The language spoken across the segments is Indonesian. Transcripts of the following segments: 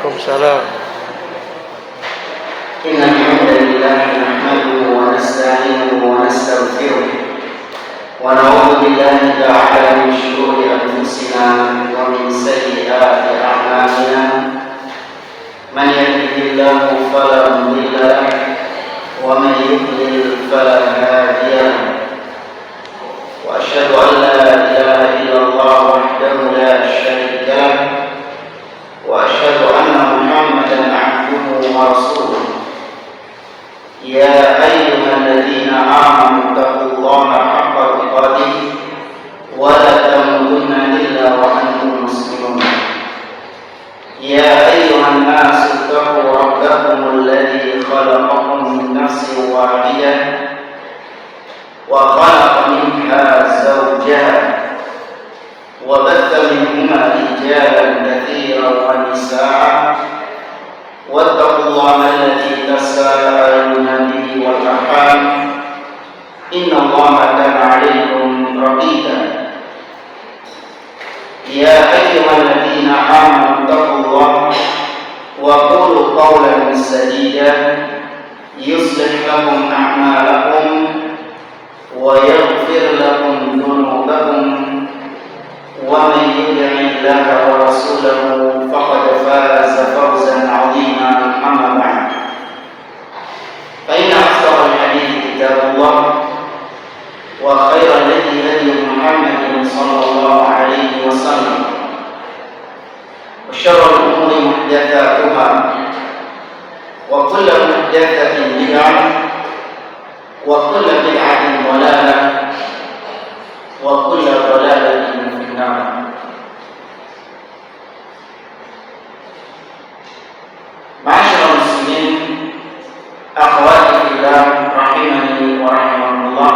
Waalaikumsalam. Innal hamdalillah nahmaduhu wa nasta'inuhu wa nastaghfiruh wa na'udzu billahi ta'ala min shururi anfusina wa min sayyiati a'malina. Man yahdihillahu fala mudilla lahu wa man yudlil fala hadiya lahu. Wa asyhadu an la ilaha illallah wahdahu la syarika lahu wa asyhadu anna Muhammadan 'abduhu wa rasuluh. Ya ayyuhalladzina amanu taqullaha haqqa tuqatih wa la tamutunna illa wa antum muslimun. Ya ayyuhan nasu taqu rabbakumul ladzi khalaqakum min nafsin wahidah wa khalaqa minha zawjaha wa batha minhuma rijalan katsiran wa nisaa'a wattaqullaha alladzi tasaaluna bihi wal arham innallaha kana 'alaykum raqiba. Ya ayyuhalladzina amanu taqullaha wa qulu qawlan sadida yuslih lakum a'malakum wa yaghfir lakum dhunubakum wa man yuti'illaha wa rasulahu faqad faza fawzan 'azima. Amma ba'd. Fa inna asdaqal hadithi kitabullah wa khairal hadi hadi Muhammadin sallallahu alaihi wasallam wa syarrul umuri muhdatsatuha wa kullu muhdatsatin bid'ah wa kullu bid'atin dhalalah wa kullu dhalalatin finnar. Ma'asyiral muslimin, akhwati fillah rahimani wa rahimakumullah.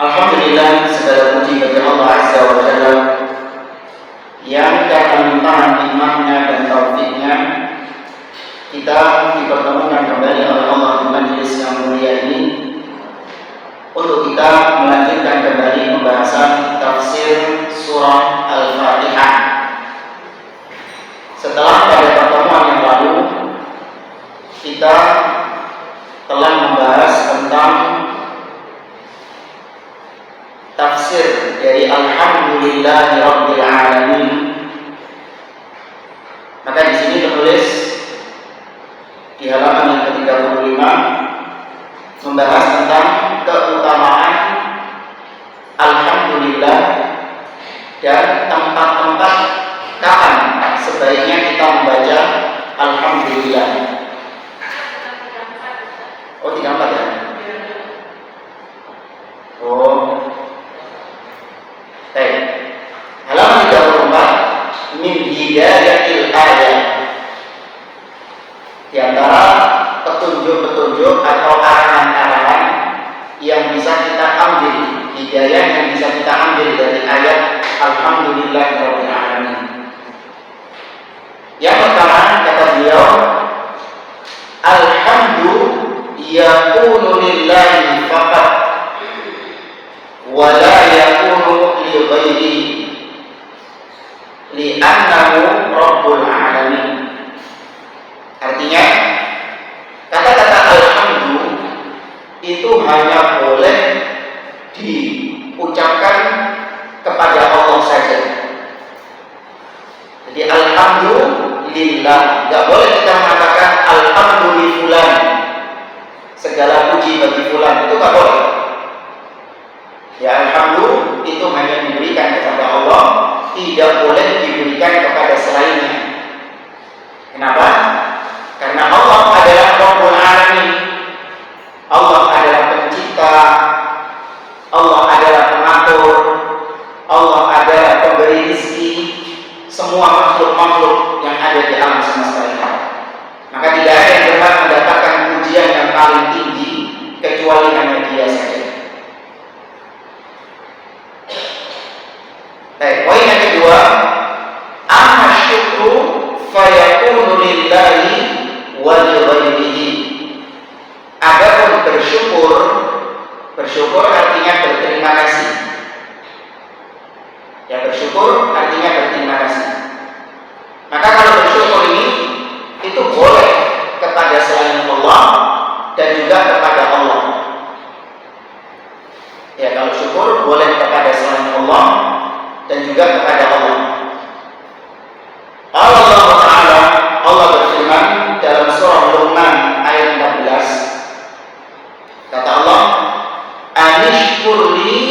Alhamdulillah, segala puji bagi Allah Azza wa Jalla yang karena limpahan nikmatnya dan taufiknya kita dipertemukan kembali oleh Allah di majelis yang mulia ini untuk kita melanjutkan kembali pembahasan tafsir surah Al-Fatihah. Setelah pada pertemuan yang lalu kita telah membahas tentang tafsir dari Alhamdulillahirabbil alamin. Maka di sini tertulis di halaman yang ke-35 membahas tentang keutamaan alhamdulillah dan tempat-tempat kapan sebaiknya kita membaca alhamdulillah. Oh, 34 ya? Oh. Baik. Halaman 34 min hidayatil ayat. Di antara petunjuk-petunjuk atau arahan-arahan yang bisa kita ambil, hidayah yang bisa kita ambil dari ayat Alhamdulillahirabbil alamin. Yang pertama kata beliau, alhamdu yakunu lillahi faqat wa la yakunu li ghairihi li'annahu rabbul alamin. Artinya, kata-kata alhamdu itu hanya boleh diucapkan kepada Allah saja. Jadi alhamdulillah, tidak boleh kita mengatakan alhamdulillah, segala puji bagi fulan, itu tidak boleh. Ya, alhamdulillah itu hanya diberikan kepada Allah, tidak boleh diberikan kepada selainnya. Kenapa? Karena Allah adalah Rabbul Alamin. Allah adalah pencipta, Allah adalah pengatur, Allah adalah pemberi rezeki semua makhluk-makhluk yang ada di alam semesta ini. Maka tidak ada yang berhak mendapatkan pujian yang paling tinggi kecuali hanya Dia saja. Baik, poin yang kedua, amma syukru fayakunu lillahi wa li ghairihi. Adapun bersyukur artinya berterima kasih. Ya, bersyukur artinya berterima kasih. Maka kalau Ya, kalau syukur boleh kepada selain Allah dan juga kepada Allah. Allah Ta'ala, Allah berfirman dalam surah Luqman ayat 14. Kata Allah, "Anishkurli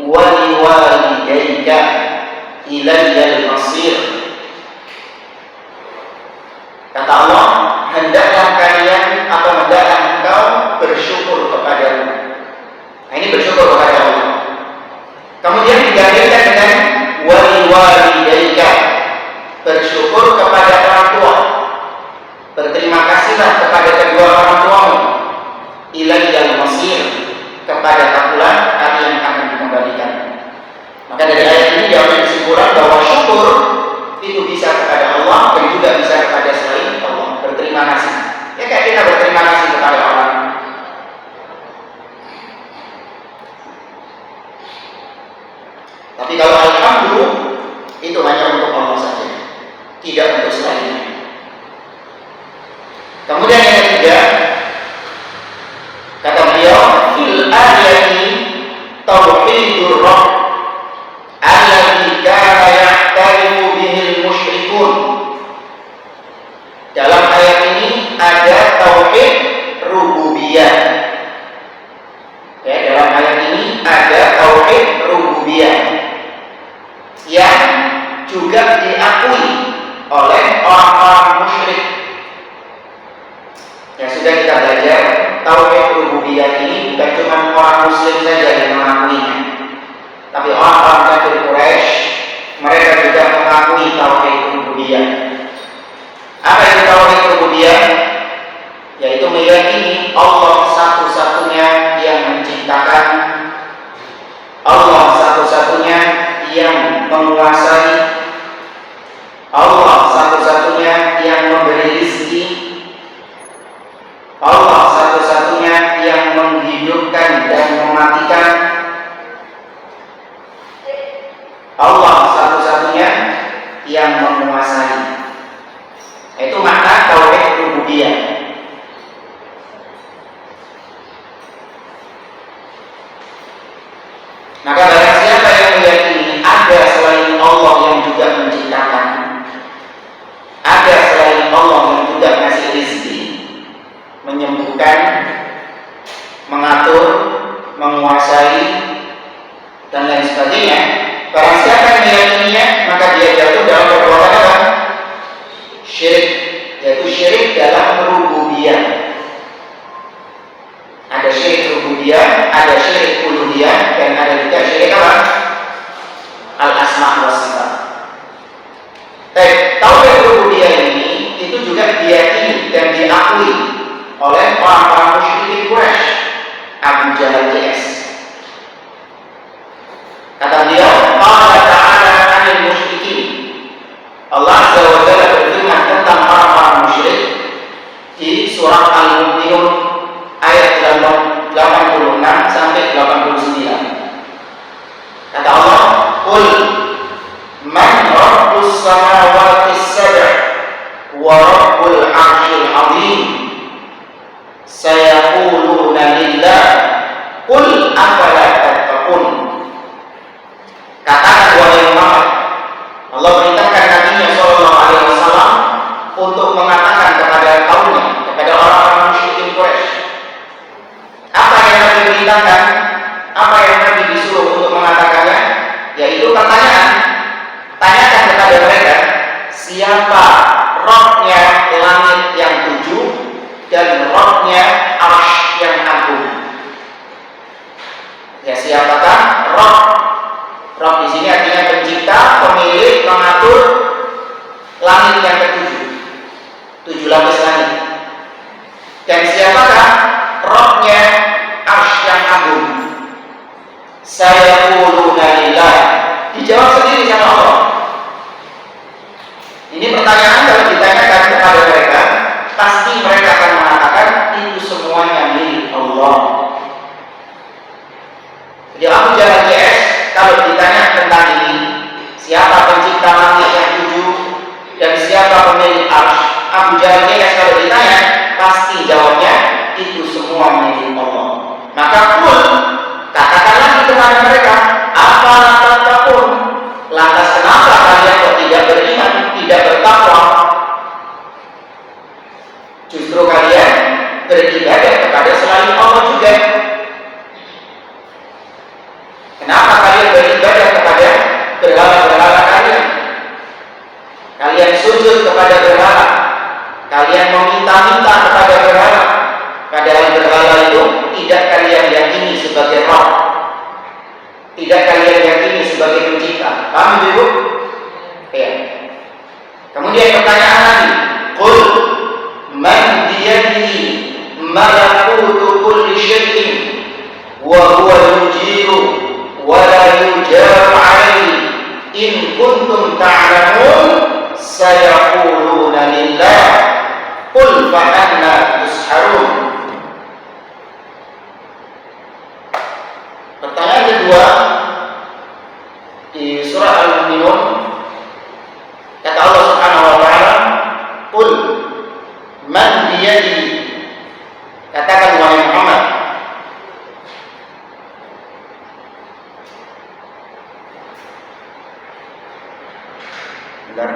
wa liwalidayka ilayyal masir." Kata Allah, hendaklah kalian atau hendaklah engkau bersyukur kepadaku. Nah, ini bersyukur kepada Allah. Kemudian digantikan dengan wa liwalidayka, bersyukur kepada orang tua. Berterima kasihlah kepada kedua orang tuamu. Ilayyal masir, kepada akulah kalian akan dikembalikan. Maka dari ayat ini diambil kesimpulan bahwa syukur itu bisa kepada Allah dan juga bisa kepada selain Allah. Berterima kasih. Ya, kayak kita berterima kasih kepada orang. Tapi kalau alhamdulillah itu hanya untuk Allah saja, tidak untuk selainnya. Kemudian yang ketiga, kata beliau, fil ayati tauhidur rabb alladzi kana ya'tarifu bihil musyrikun. Dalam ayat ini ada tauhid rububiyah. Ya, dalam ayat ini ada tauhid rububiyah yang juga diakui oleh orang-orang musyrik. Ya, sudah kita belajar tauhid rububiyah ini bukan cuma orang muslim saja yang mengakuinya, tapi orang-orang kafir Quraisy mereka juga mengakui tauhid rububiyah. Apa itu tauhid rububiyah? Yaitu meyakini Allah satu-satunya yang menciptakan, Allah satu-satunya yang menguasai, Allah satu-satunya yang memberi rezeki, Allah satu-satunya yang menghidupkan dan mematikan, Allah satu-satunya yang menguasai. Itu makna tauhid rububiyah. Maka barang siapa yang meyakini ada selain Allah yang juga menciptakan, ada selain Allah yang juga ngasih rezeki, menyembuhkan, mengatur, menguasai, dan lain sebagainya, barang siapa yang meyakininya, maka dia jatuh dalam perbuatan apa? Syirik, yaitu syirik dalam rububiyah. Ada syirik rububiyah, ada syirik uluhiyah, dan ada juga syirik apa? Al-asma' wa sifat. Tauhid rububiyah ini itu juga diyakini dan diakui oleh orang-orang musyrikin Quraisy, Abu Jahal JS. Kata beliau, qala ta'ala 'anil musyrikin. Allah Azza wa Jalla berfirman tentang orang-orang musyrik di surah Al-Mu'minun ayat 86 sampai 89. Kata Allah, "Qul man rabbus samawati as-sab' wa rabbul 'arsyil 'azim sayaquluna lillah qul afala tattaqun." Katakan wahai Muhammad, Allah perintahkan Nabi-Nya sallallahu alaihi wasallam untuk mengatakan kepada kaumnya, kepada orang-orang musyrikin Quraisy. Apa yang Nabi perintahkan? Apa yang Nabi disuruh untuk mengatakannya? Yaitu pertanyaan. Tanyakan kepada mereka, siapa Rabb-nya langit yang 7 dan Rabb-nya Arsy yang agung? Ya, siapakah Rabb? Rabb di sini artinya pencipta, pemilik, pengatur langit yang ketujuh, 7 lapis langit. Dan siapakah Rabb-nya Arsy yang agung? Sayaquluna lillah. Dijawab sendiri sama Allah. Ini pertanyaan kalau ditanyakan kepada mereka, pasti mereka akan mengatakan itu semuanya milik Allah. Jadi Abu Jahal JS kalau ditanya tentang ini, siapa pencipta langit yang 7 dan siapa pemilik Arsy, Abu Jahal JS kalau ditanya pasti jawabnya itu semua milik Allah. Maka pun katakanlah kepada mereka, afalan tattaqun, lantas kenapa kalian kok tidak beriman, tidak bertakwa? Justru kalian beribadah kepada selain Allah juga. Kenapa kalian beribadah kepada berhala-berhala kalian? Kalian sujud kepada berhala, kalian meminta-minta kepada berhala, padahal berhala itu tidak kalian yakini sebagai Rabb, tidak kalian yakini sebagai pencipta. Paham Ibu? Ya. Kemudian pertanyaan lagi, qul man biyadihi malakutu kulli syai'in wa huwa yujiru wa la yujaru 'alaihi in kuntum ta'lamun sayaquluna lillah qul fa anna tusharun. Pertanyaan kedua di surah Al-Mu'minun, kata Allah Subhanahu wa taala, qul man biyadihi, katakan wahai Muhammad, benar?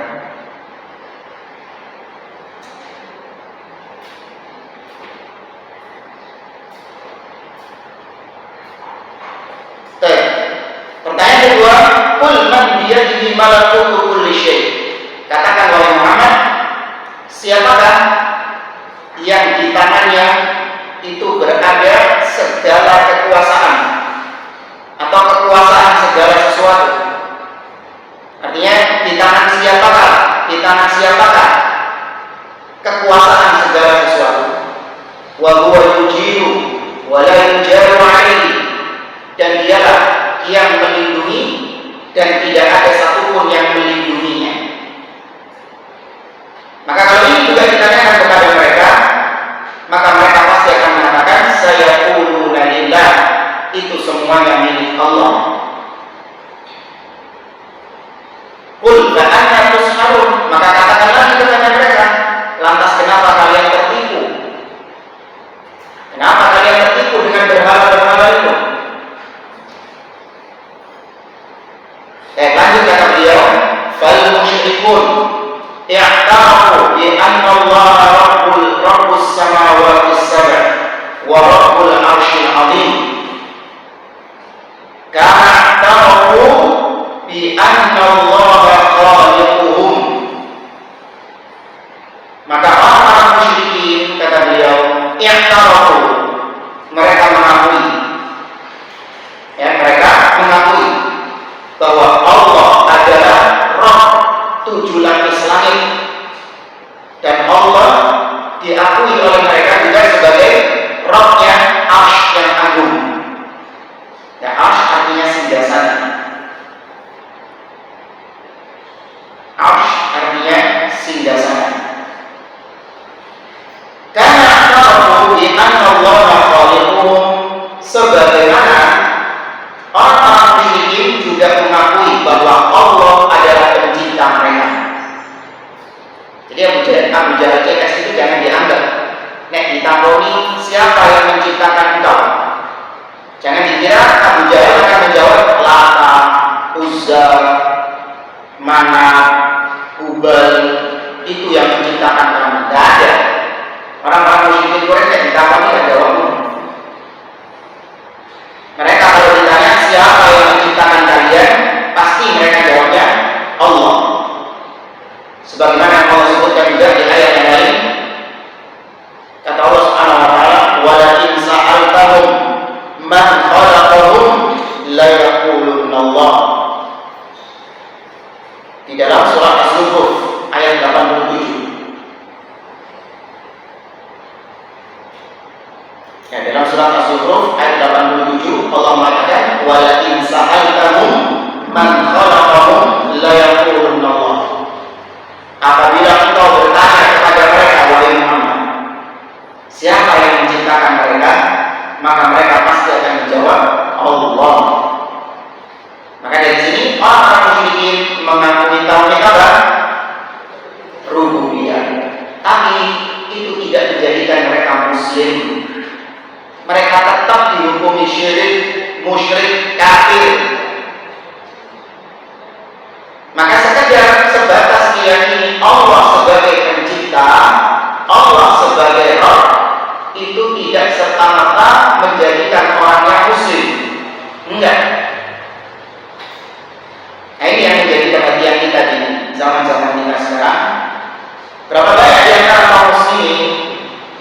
Pertanyaan kedua, qul man biyadihi malakutu kulli syai', katakan wahai Muhammad, siapakah yang di tangannya itu berada segala kekuasaan atau kekuasaan segala sesuatu? Artinya di tangan siapakah? Di tangan siapakah kekuasaan segala sesuatu? Wa huwa yujiru wa la yujaru 'alaihi, dan dialah yang melindungi dan tidak ada satupun yang melindunginya. Maka kalau ini juga ditanyakan kepada mereka, maka mereka pasti akan mengatakan sayaquluna lillah, itu semuanya milik Allah. Qul fa anna tusharun, maka katakanlah kepada mereka, lantas kenapa kalian tertipu? Kenapa kalian tertipu dengan berhala-berhala itu? Lanjut kata beliau, fal musyrikun i'tarafu bi anna Allah rabbus samawati as-sab' wa rabbul 'arsyil 'azim, kama i'tarafu bi anna Allah khaliquhum. Maka orang-orang musyrikin, kata beliau, i'tarafu, mereka mengakui, mereka mengakui bahwa Allah adalah Rabb 7 lapis langit, dan Allah diakui oleh mereka juga sebagai Rabb-nya Arsy yang agung. Ya, Arsy artinya singgasana. Arsy artinya singgasana. Karena ta'lamu bi anna Allah khaliquhum, sebagaimana orang-orang musyrikin juga mengakui bahwa Allah adalah pencipta mereka. Jadi Abu Jahal CS itu jangan dianggap nek ditangoni siapa yang menciptakan engkau. Jangan dikira Abu Jahal akan menjawab Lata, Uzza, Manat, Hubal itu yang menciptakan kamu. Tidak ada. Orang-orang musyrikin Quraisy ditangoni dan jawabmu. Mereka kalau ditanya siapa yang menciptakan kalian, pasti mereka jawabnya Allah. Sebagaimana Allah sebutkan juga di ayat yang lain, kata Allah Subhanahu wa taala, wa la in sa'altahum man khalaqahum la yaqulunna Allah. Di dalam surah Az-Zukhruf ayat 87. Dalam surah Az-Zukhruf ayat 87 Allah mengatakan wa la in sa'altahum man khalaqahum la yaqulunna Allah. Apabila engkau bertanya kepada mereka, wahai Muhammad, siapa yang menciptakan mereka, maka mereka pasti akan menjawab Allah. Maka dari sini orang musyrikin mengakui tauhid apa? Rububiyah. Tapi itu tidak menjadikan mereka muslim. Mereka tetap dihukumi syirik, musyrik, kafir. Maka sekedar sebatas meyakini Allah sebagai pencipta, Allah sebagai Rabb, itu tidak serta-merta menjadikan orangnya muslim. Enggak. Nah, ini yang menjadi perhatian kita di zaman-zaman kita sekarang. Berapa banyak di antara kaum muslimin,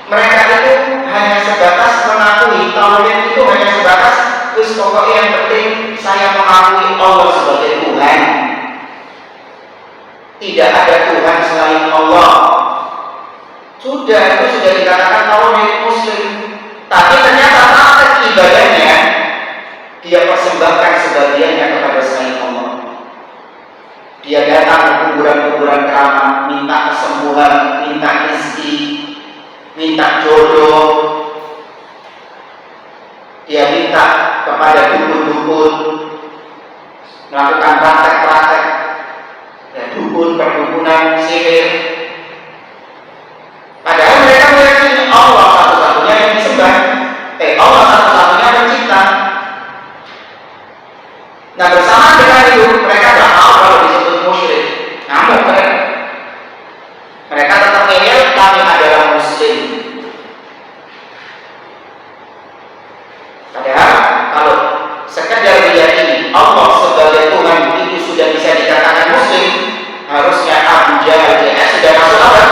mereka itu hanya sebatas mengakui tauhid itu hanya sebatas pokoknya yang penting saya mengakui Allah sebagai Tuhan. Tidak ada Tuhan selain Allah. Sudah, itu sudah dikatakan tauhid muslim. Tapi ternyata praktek ibadahnya dia persembahkan sebagiannya kepada selain Allah. Dia datang ke kuburan-kuburan keramat, minta kesembuhan, minta rezeki, minta jodoh. Dia minta kepada dukun-dukun melakukan praktek-praktek dukun, perdukunan, sihir. Padahal mereka meyakini Allah satu-satunya yang disembah. Allah satu-satunya pencipta. Nah, bersama dengan itu mereka tidak tahu kalau disebut musyrik. Namun mereka tetap ngeyel kami adalah muslim. Padahal kalau sekedar meyakini Allah sebagai Tuhan itu sudah bisa dikatakan muslim, harusnya Abu Jahal sudah masuk apa?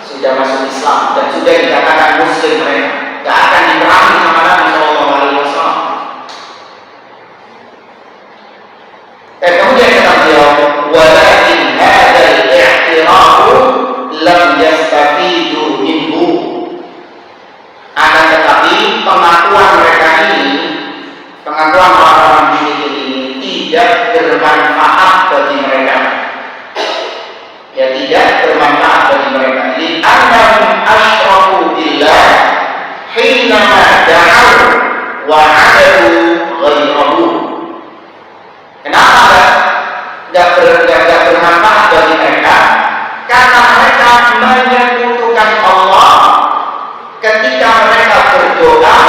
Sudah masuk Islam dan sudah dikatakan muslim mereka. Tidak akan diperangi sama Nabi Sallallahu Alaihi Wasallam. Dan kemudian kata beliau, walakin hadzal i'tirafu lam yastafidu minhu. Akan tetapi pengakuan mereka ini, pengakuan orang-orang musyrik ini tidak bermanfaat bagi mereka. Ya, tidak bermanfaat bagi mereka. Li annahum asyraku billah hinama da'u wa 'abadu ghairahu. Kenapa enggak bermanfaat bagi mereka? Karena mereka menyekutukan Allah ketika mereka berdoa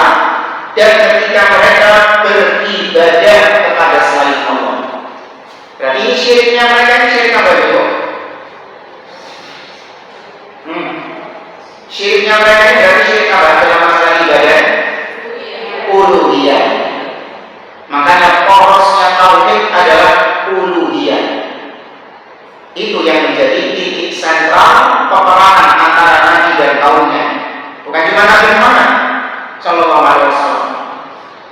dan ketika mereka beribadah kepada selain Allah. Berarti ini syiriknya mereka, ini syirik apa itu? Syiriknya mereka ini berarti syirik apa dalam masalah ibadah? Uluhiyah. Makanya porosnya tauhid adalah uluhiyah. Itu yang menjadi titik sentral peperangan antara Nabi dan kaumnya. Bukan cuma Nabi Muhammad Sallallahu Alaihi Wasallam.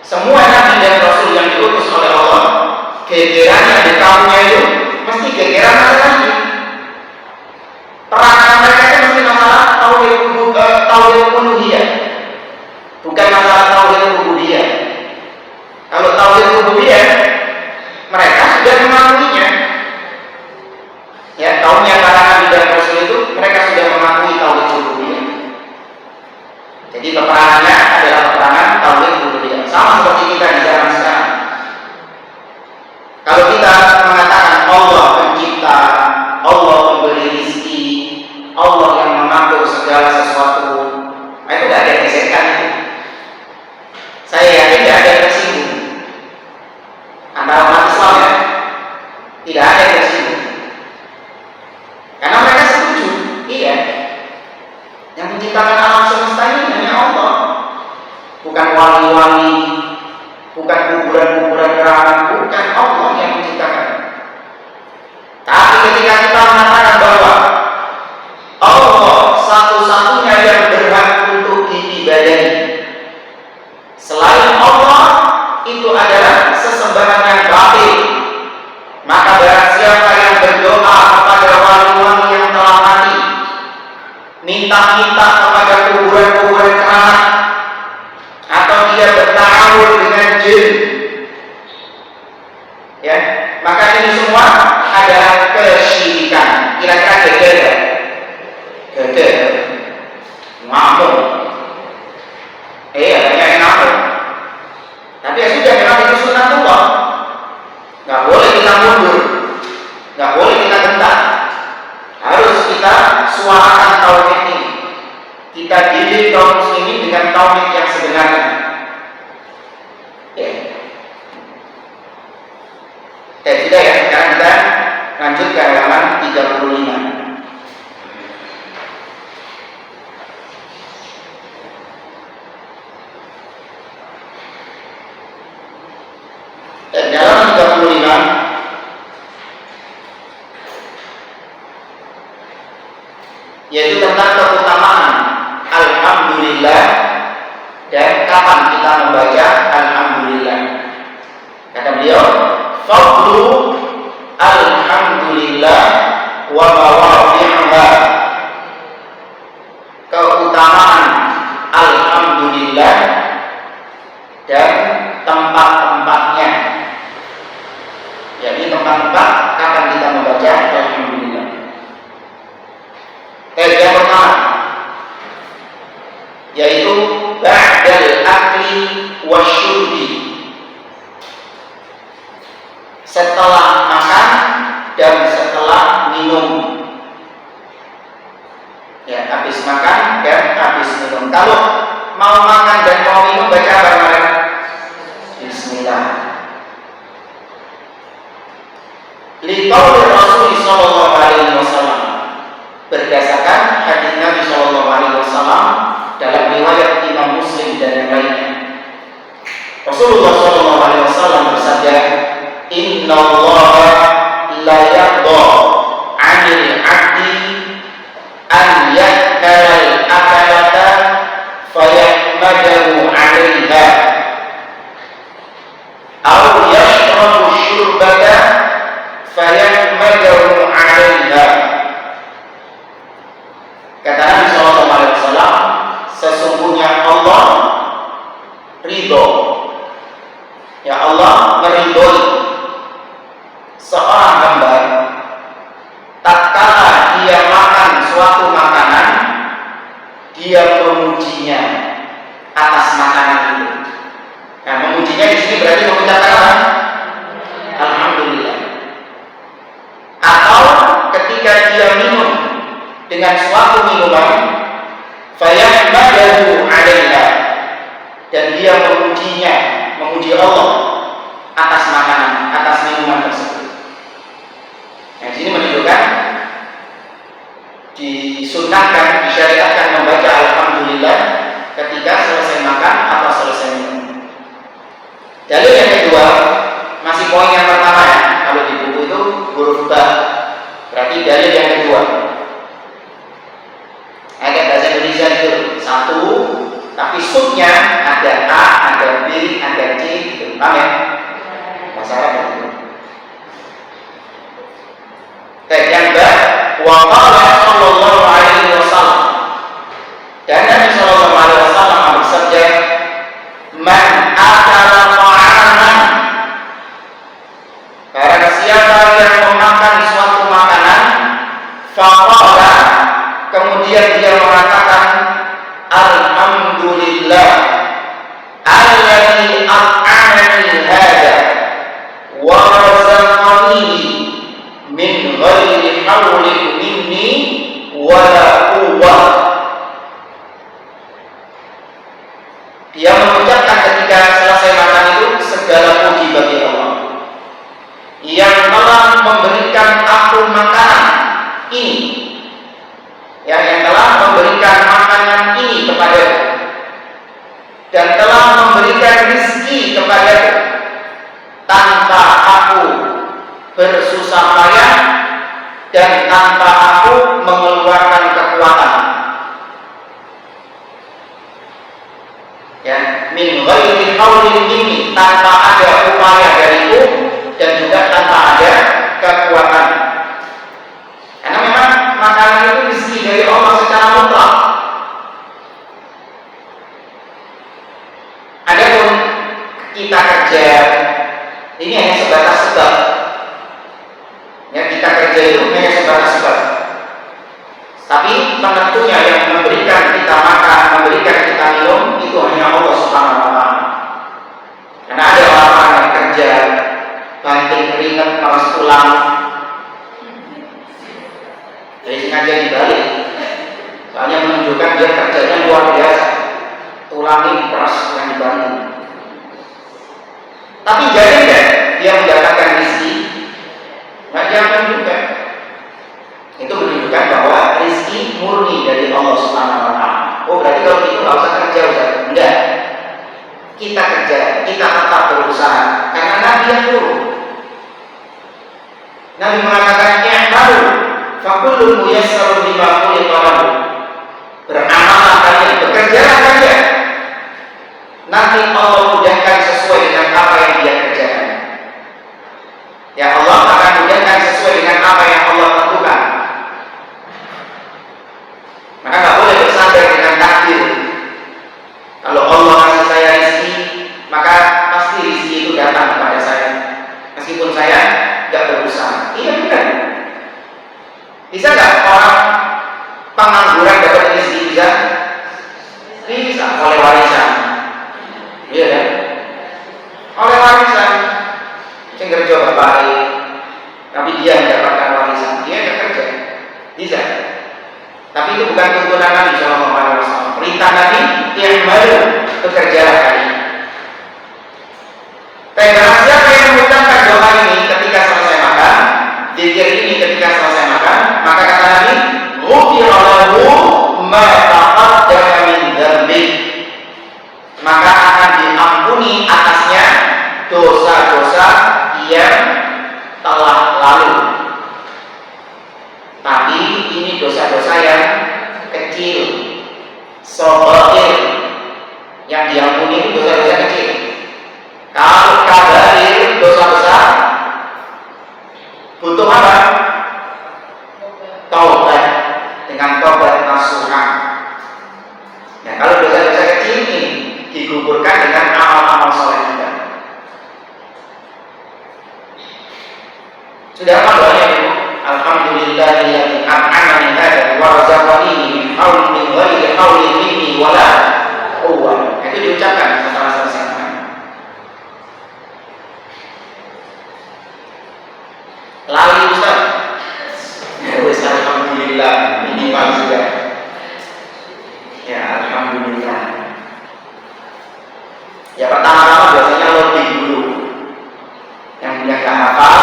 Semua Nabi dan Rasul yang diutus oleh Allah, gegerannya di kaumnya itu mesti gegeran masalah ini. Perangan mereka itu mesti masalah tauhid uluhiyah, bukan masalah tauhid rububiyah. Kalau tauhid rububiyah mereka sudah mengakuinya. Ya, kaumnya para Nabi dan Rasul itu mereka sudah mengakui tauhid rububiyah. Jadi peperangannya adalah peperangan tauhid rububiyah. Sama seperti kita di zaman sekarang. Kalau kita mengatakan Allah pencipta, Allah pemberi rezeki, Allah yang mengatur segala sesuatu, nah itu tidak ada yang disekan. Saya yakin tidak ada yang tersinggung antara umat Islam, ya. Tidak ada yang tersinggung karena mereka setuju, iya, yang menciptakan alam semesta ini hanya Allah, bukan wali-wali, bukan kuburan-kuburan keramat, bukan Allah yang menciptakan. Tapi ketika kita mengatakan bahwa Allah satu-satunya yang berhak untuk diibadahi, selain Allah itu adalah sesembahan yang batil, maka barang siapa yang berdoa kepada wali-wali yang telah mati, minta-minta kepada kuburan-kuburan keramat, atau dia bertawur dengan jin, ya, maka ini semua adalah kesyirikan. Kira-kira geger ya? Geger, ngamuk. Banyak yang ngamuk. Tapi ya sudah, memang itu sunatullah. Nggak boleh kita mundur, nggak boleh kita gentar. Harus kita suarakan tauhid ini. Kita didik kaum muslimin dengan tauhid yang sebenarnya. Ya. Sudah ya, sekarang kita lanjut ke halaman 35. Dan dalam 35 yaitu tentang keutamaan alhamdulillah dan kapan kita membaca alhamdulillah. Kata beliau, fadlu alhamdulillah wa mawadhi'uha. Keutamaan alhamdulillah dan tempat-tempatnya. Jadi tempat-tempat kapan kita membaca alhamdulillah. Yang pertama yaitu ba'dal akli wasyurbi, setelah makan dan setelah minum. Ya, habis makan dan habis minum. Kalau mau makan dan mau minum baca apa? Bismillah. Liqauli Rasul sallallahu alaihi wasallam, berdasarkan hadis Nabi sallallahu alaihi wasallam dalam riwayat Imam Muslim dan yang lainnya. Rasulullah sallallahu alaihi wasallam bersabda, "Innallaha la yarda 'anil 'abdi an yakala al-akalata fayahmadahu 'alaiha aw yashrabu syurbata fayahmadahu 'alaiha." Kata Nabi sallallahu alaihi wasallam, sesungguhnya Allah ridho, ya Allah meridhoi seorang hamba tatkala dia makan suatu makanan, dia memujinya atas makanan itu. Nah, memujinya di sini berarti mengucapkan apa? Alhamdulillah. Atau ketika dia minum dengan suatu minuman, fayahmadahu 'alaiha, dan dia memujinya, memuji Allah atas makanan, atas minuman tersebut. Nah, sini menunjukkan disunahkan, disyariatkan membaca alhamdulillah ketika selesai makan atau selesai minum. Dalil yang kedua, masih poin yang pertama ya, kalau di buku itu huruf ba, berarti dalil yang kedua. Agak bahasa Indonesia itu satu, tapi subnya ada A, ada B, ada C, gitu. Paham ya? Bahasa Arab itu. Yang kedua, wa qala sallallahu alaihi wasallam, dan Nabi sallallahu alaihi wasallam bersabda, man akala ta'aman, barang siapa yang memakan suatu makanan, faqala, kemudian dia mengatakan alhamdulillah alladzi at'amani hadza wa razaqani min ghairi haulin minni wala quwwah. Dia mengucapkan ketika selesai makan itu, segala puji bagi Allah yang telah memberikan aku makanan ini, yang telah memberikan makanan ini kepadaku, dan telah memberikan rezeki kepadaku tanpa aku bersusah payah dan tanpa aku mengeluarkan kekuatan. Ya, min ghairi haulin minni, tanpa ada upaya dariku dan juga tanpa ada kekuatan. Karena memang makanan itu rezeki dari Allah secara mutlak. Adapun kita kerja ini hanya sebatas sebab. Ya, kita kerja itu hanya sebatas sebab. Tapi penentunya yang memberikan kita makan, memberikan kita minum, itu hanya Allah Subhanahu wa Ta'ala. Karena ada orang yang kerja banting keringat malas pulang, jadi sengaja dibalik, soalnya menunjukkan dia kerjanya luar biasa, tulangnya keras yang dibantu. Tapi jadi dia mendapatkan rezeki kita kerja, kita tetap berusaha karena Nabi yang turun. Nabi mengatakan i'malu fakullun muyassarun lima khuliqa lahu. Beramallah kalian, bekerjalah kalian. Nanti Allah mudahkan sesuai dengan apa yang dia kerjakan. Ya Allah akan mudahkan sesuai dengan apa yang Allah tentukan. Maka nggak boleh bersandar dengan takdir. Kalau Allah kasih saya rezeki, maka pasti rezeki itu datang kepada saya, meskipun saya nggak berusaha. Iya benar. Bisa nggak orang pengangguran dapat rezeki? Bisa? Bisa oleh warisan. Iya kan? Oleh warisan. Sing kerja baik, tapi dia mendapatkan warisan, dia nggak kerja. Bisa. Tapi itu bukan tuntunan Nabi Shallallahu Alaihi Wasallam. Perintah Nabi yang baru bekerjalah kalian. Tapi barang siapa yang mengucapkan doa ini ketika selesai makan, zikir ini ketika selesai makan, maka kata Nabi, ghufira lahu ma taqaddama min dzambi. Maka akan diampuni atasnya dosa-dosa yang telah lalu. Tapi ini dosa-dosa yang kecil, sobair, yang diampuni itu dosa-dosa kecil. Kalau kabair, dosa besar, butuh apa? Taubat, dengan taubat nasuhan. Nah, kalau dosa-dosa kecil ini digugurkan dengan amal-amal soleh kita. Sudah apa doanya Ibu? Alhamdulillahilladzi an'amani hadza wa razaqani min haulin ghairi haulin minni wala quwwah. Itu diucapkan setelah selesai makan. Lali Ustaz. Ya wis alhamdulillah minimal sudah. Ya alhamdulillah. Ya pertama-tama biasanya loading dulu. Yang nggak hafal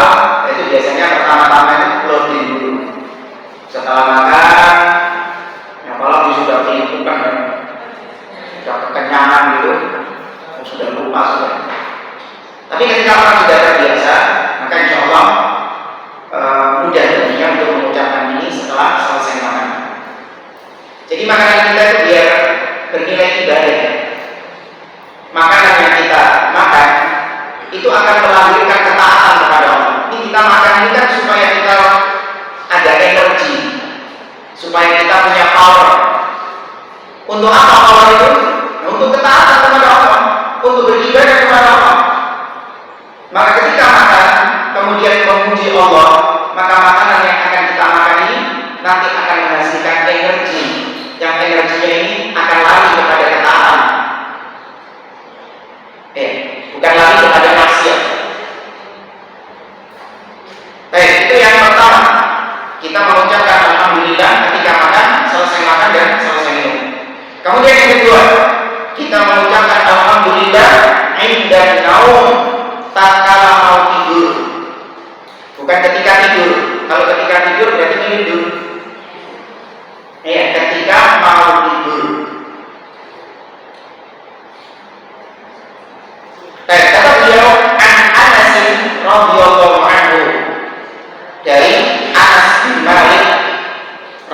itu biasanya pertama-tama itu loading dulu. Setelah makan, ya kalau sudah kelimpukan kan, sudah kekenyangan gitu, sudah lupa sudah. Tapi ketika orang sudah terbiasa, maka insya Allah mudah baginya untuk mengucapkan ini setelah selesai makan. Jadi makanan kita itu biar bernilai ibadah. Makanan yang kita makan itu akan melahirkan ketaatan kepada Allah. Ini kita makan ini kan supaya kita ada energi, supaya kita punya power. Untuk apa power itu? Nah, untuk ketaatan kepada Allah, untuk beribadah kepada Allah. Maka ketika makan kemudian memuji Allah, maka makanan yang akan kita makan ini nanti akan menghasilkan energi, yang energinya ini akan lari kepada ketaatan. Bukan lagi kepada maksiat. Baik, itu yang pertama. Kita mengucapkan alhamdulillah ketika makan, selesai makan dan selesai minum. Kemudian yang kedua, kita mengucapkan alhamdulillah inda naum, tatkala mau tidur. Bukan ketika tidur. Kalau ketika tidur berarti tidur. Ketika mau tidur. Kata beliau an Anas radhiyallahu anhu, dari Anas bin Malik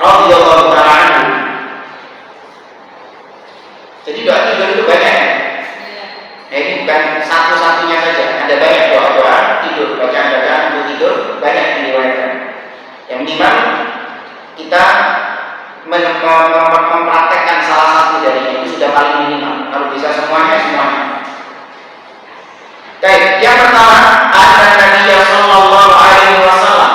radhiyallahu ta'ala anhu. Jadi doa tidur itu banyak. Ini bukan satu-satunya saja. Ada banyak doa-doa tidur, bacaan-bacaan untuk tidur banyak diriwayatkan. Yang minimal kita mempraktekkan salah satu darinya itu sudah paling minimal. Kalau bisa semuanya. Baik, yang pertama, ada Nabi sallallahu alaihi wasallam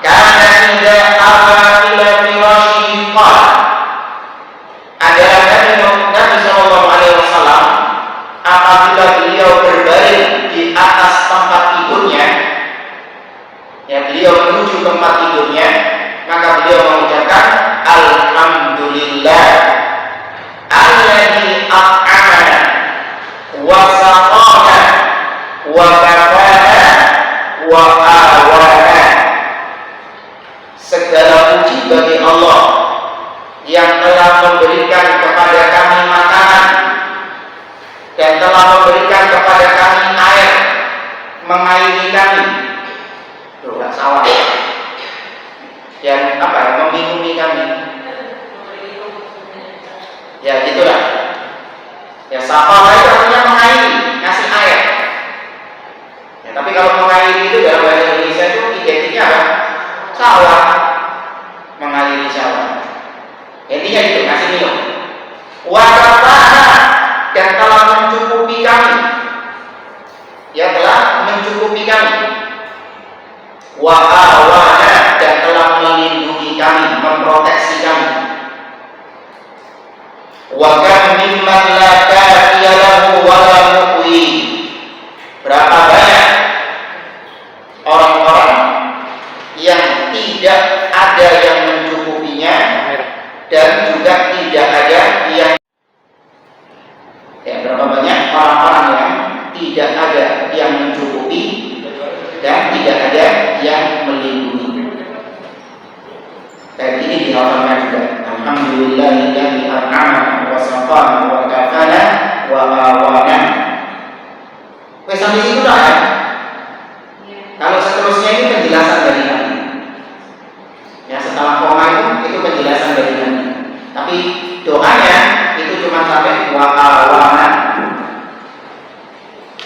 kana idza awa ila firashihi qala. Adalah Nabi sallallahu alaihi wasallam apabila beliau berbaring di atas tempat tidurnya, ya beliau menuju tempat tidurnya, maka beliau mengucapkan alhamdulillah alladzi at'amana wa saqana wa kafana wa awana. Segala puji bagi Allah yang telah memberikan kepada kami makanan dan telah memberikan kepada kami air, mengairi kami. Tuh, nggak salah. Yang apa? Meminumi kami. Ya gitulah. Ya sapa itu artinya mengairi, ngasih air. Ya, tapi kalau mengairi itu dalam bahasa Indonesia itu identiknya apa? Sawah. Mengairi sawah. Intinya itu ngasih minum. Wakafana, dan telah mencukupi kami. Ya telah mencukupi kami. Wa'awana, dan telah melindungi kami, memproteksi kami. Wa kam mimman la kafiya lahu wa la muqwi. Berapa banyak orang-orang yang tidak ada yang mencukupinya dan juga tidak ada yang berapa banyak orang-orang yang tidak ada yang mencukupi dan tidak ada yang melindungi. Dan ini dihafalkan juga. Alhamdulillahilladzi an'ama wa safana wa kafana wa awana. Sampai situ dah ya? Kalau seterusnya ini penjelasan dari Nabi. Ya setelah koma itu penjelasan dari Nabi. Tapi doanya itu cuma sampai wa awana.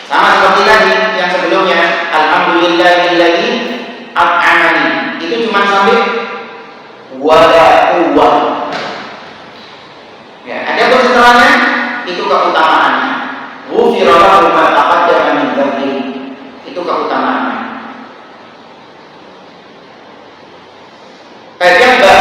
Sama seperti tadi yang sebelumnya, alhamdulillahilladzi an'amani. Itu cuma sampai wala quwwah. Ya, ada pun setelahnya itu keutamaannya. Ghufira lahu ma taqaddama min dzambihi. Itu keutamaannya. Ajaba.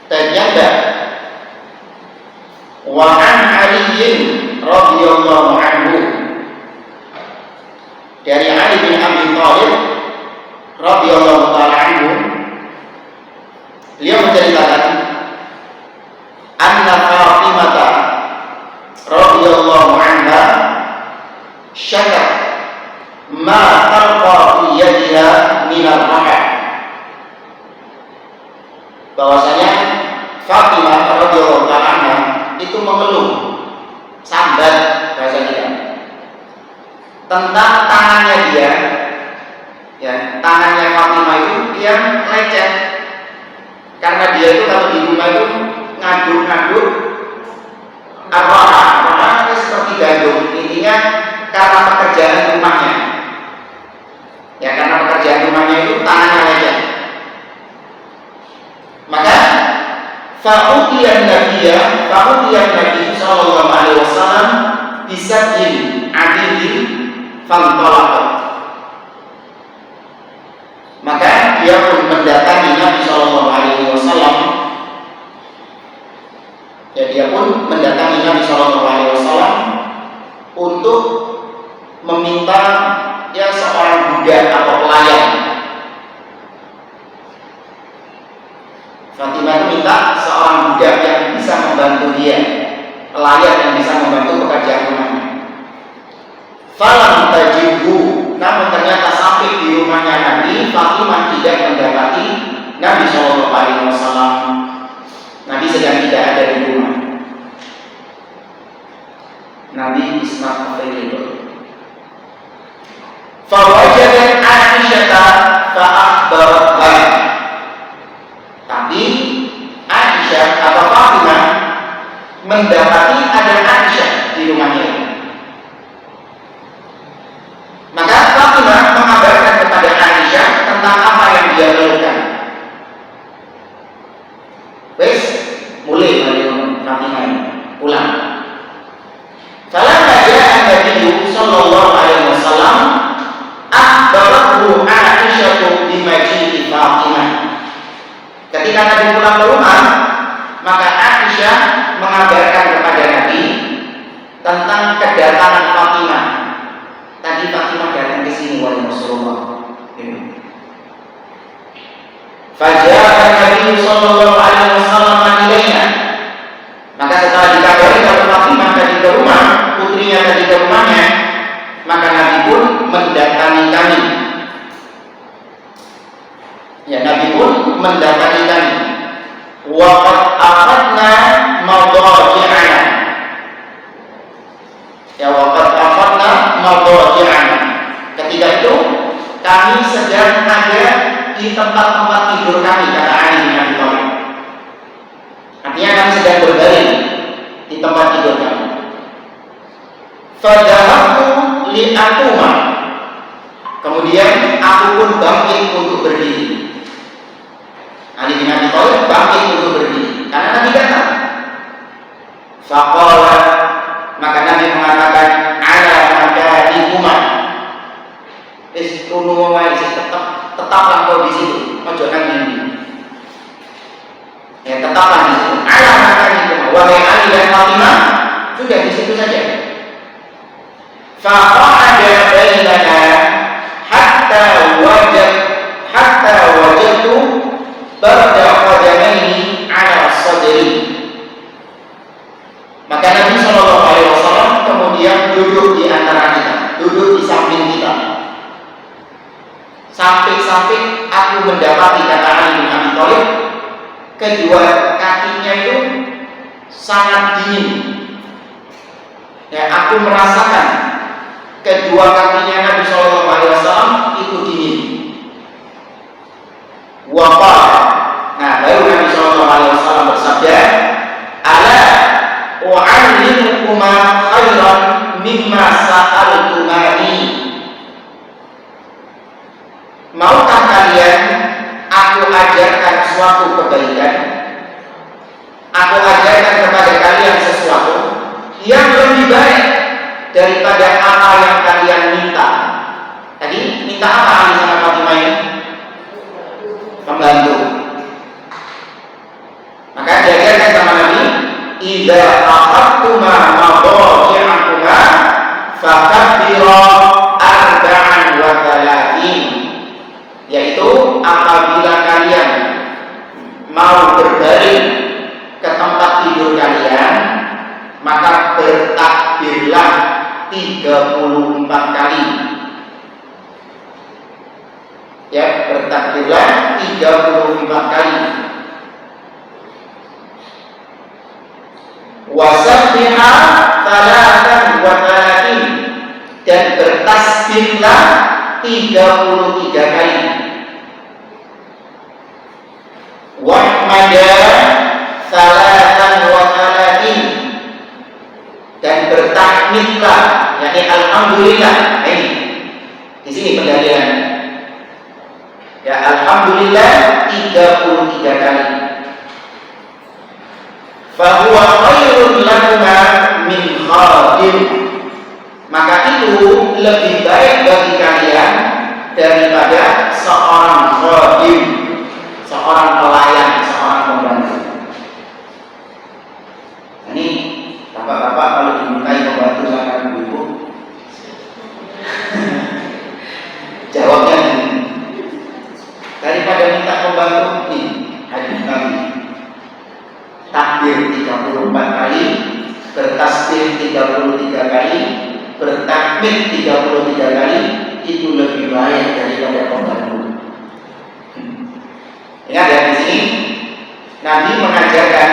Tajaba wa an Ali radhiyallahu anhu, dari Ali bin Abi Thalib radhiyallahu taala anhu, beliau menceritakan anna Fatimah radhiyallahu anha syakat ma talqa fi yadiha min al-rahab, bahwasanya Fatimah radhiyallahu anha itu mengeluh, sambat bahasa kita, tentang tangannya dia. Ya, tangannya Fatimah itu yang lecet, karena dia itu kalau di rumah itu ngaduk-ngaduk apa seperti gandum. Intinya karena pekerjaan rumahnya. Ya, karena pekerjaan rumahnya itu tangannya lecet. Maka fa'udiyan Nabi sallallahu alaihi wasallam bisajin adilin fantolak. Maka dia pun mendatangi Nabi sallallahu alaihi wasallam. Ya, dia pun mendatangi Nabi sallallahu alaihi wasallam untuk meminta ya seorang budak atau pelayan. Fatimah itu minta seorang budak yang bisa membantu dia, pelayan yang bisa membantu pekerjaan rumahnya. Falam tajibhu, namun ternyata sampai di rumahnya Nabi, Fatimah tidak mendapati Nabi Shallallahu Alaihi Wasallam. Nabi sedang tidak ada di rumah. Nabi is not available. Fawajadat Aisyah fa'akhbaratha. Tapi Aisyah atau Fatimah mendapati ada Aisyah di rumahnya. Maka Fatimah mengabarkan kepada Aisyah tentang apa yang dia lakukan. Wes, mulai Fatimah pulang. Falamma ja'a Nabi sallallahu alaihi wasallam akhbarathu Aisyah bima ji'tu kedatangan Fatimah. Tadi Fatimah datang ke sini wahai Rasulullah. Faja'a Nabi sallallahu alaihi wasallam ilaina. Maka setelah dikabari kalau Fatimah tadi ke rumah, putrinya tadi ke rumahnya, maka Nabi pun mendatangi kami. Ya, Nabi pun mendatangi kami. Wa qad akhadna madaji'ana. Ya, wa qad akhadna madaji'ana. Ketika itu kami sedang ada di tempat-tempat tidur kami, kata Ali bin Abi Thalib. Artinya kami sedang berbaring di tempat tidur kami. Fadhahabtu li'atuma. Kemudian aku pun bangkit untuk berdiri. Ali bin Abi Thalib bangkit untuk berdiri karena Nabi datang. Faqala, maka Nabi mengatakan, ala makadikuma. Istunu wae tetaplah kau di situ, ojo nang ndi. Ya, tetaplah di situ. Ala makadikuma. Wahai Ali dan Fatimah, sudah di situ saja. Faqa'ada bainana hatta wajadtu barda qadamaini ala sadri. Maka Nabi sallallahu alaihi wasallam kemudian duduk di antara kita, duduk di samping kita. Sampai-sampai aku mendapati, kata Ali bin Abi Thalib, kedua kakinya itu sangat dingin. Ya, aku merasakan kedua kakinya Nabi sallallahu alaihi wasallam itu dingin. Waqal. Nah, baru Nabi sallallahu alaihi wasallam bersabda, "Ala u'allimukuma khairan mimma sa'altumani." Maukah kalian aku ajarkan suatu kebaikan? Aku ajarkan kepada kalian sesuatu yang lebih baik daripada apa yang kalian minta. Tadi minta apa Ali sama Fatimah ini? Pembantu. Maka diajarkan sama Nabi, idza akhadtuma madaji'akuma fakabbira arba'an wa thalathin. Yaitu apabila kalian mau berbaring ke tempat tidur kalian, maka bertakbirlah 34 kali. Ya, bertakbirlah 34 kali. Wasabbiha salatan wa talatin, dan bertasbihlah 33 kali. Wahmada salatan wa talatin, dan bertahmidlah, yakni alhamdulillah. Ini di sini pendalilan. Ya, alhamdulillah 33 kali. Fahuwa khairun lakuma min khadim. Maka itu lebih baik bagi kalian daripada seorang khadim, seorang pelayan, seorang pembantu. Ini bapak-bapak kalau dimintai pembantu sama ibu-ibu, jawabnya ini. Daripada minta pembantu, nih hadis Nabi, takbir 34 kali, bertasbih 33 kali, bertakbir 33 kali, itu lebih baik daripada pembantu. Ingat ya, di sini Nabi mengajarkan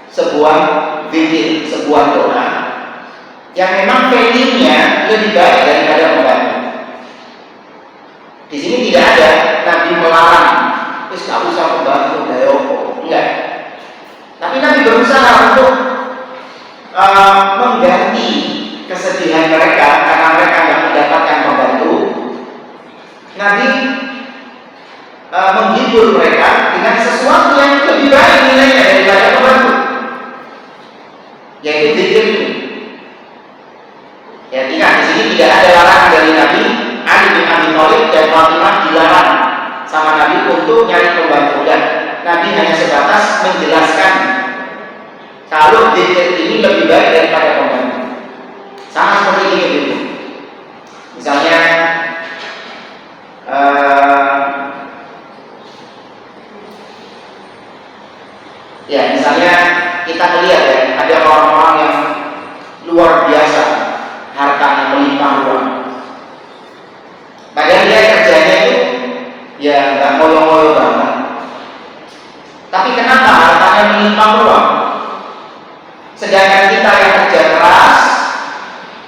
sebuah zikir, sebuah doa yang memang value-nya lebih baik daripada pembantu. Di sini tidak ada Nabi melarang, terus gak usah pembantu daya opo, enggak. Tapi Nabi berusaha untuk mengganti kesedihan mereka karena mereka tidak mendapatkan pembantu. Nabi menghibur mereka dengan sesuatu yang lebih baik nilainya daripada pembantu, yaitu zikir ini. Ya, ingat di sini tidak ada larangan dari Nabi. Ali bin Abi Thalib dan Fatimah dilarang sama Nabi untuk nyari pembantu, dan Nabi hanya sebatas menjelaskan kalau zikir ini lebih baik daripada pembantu.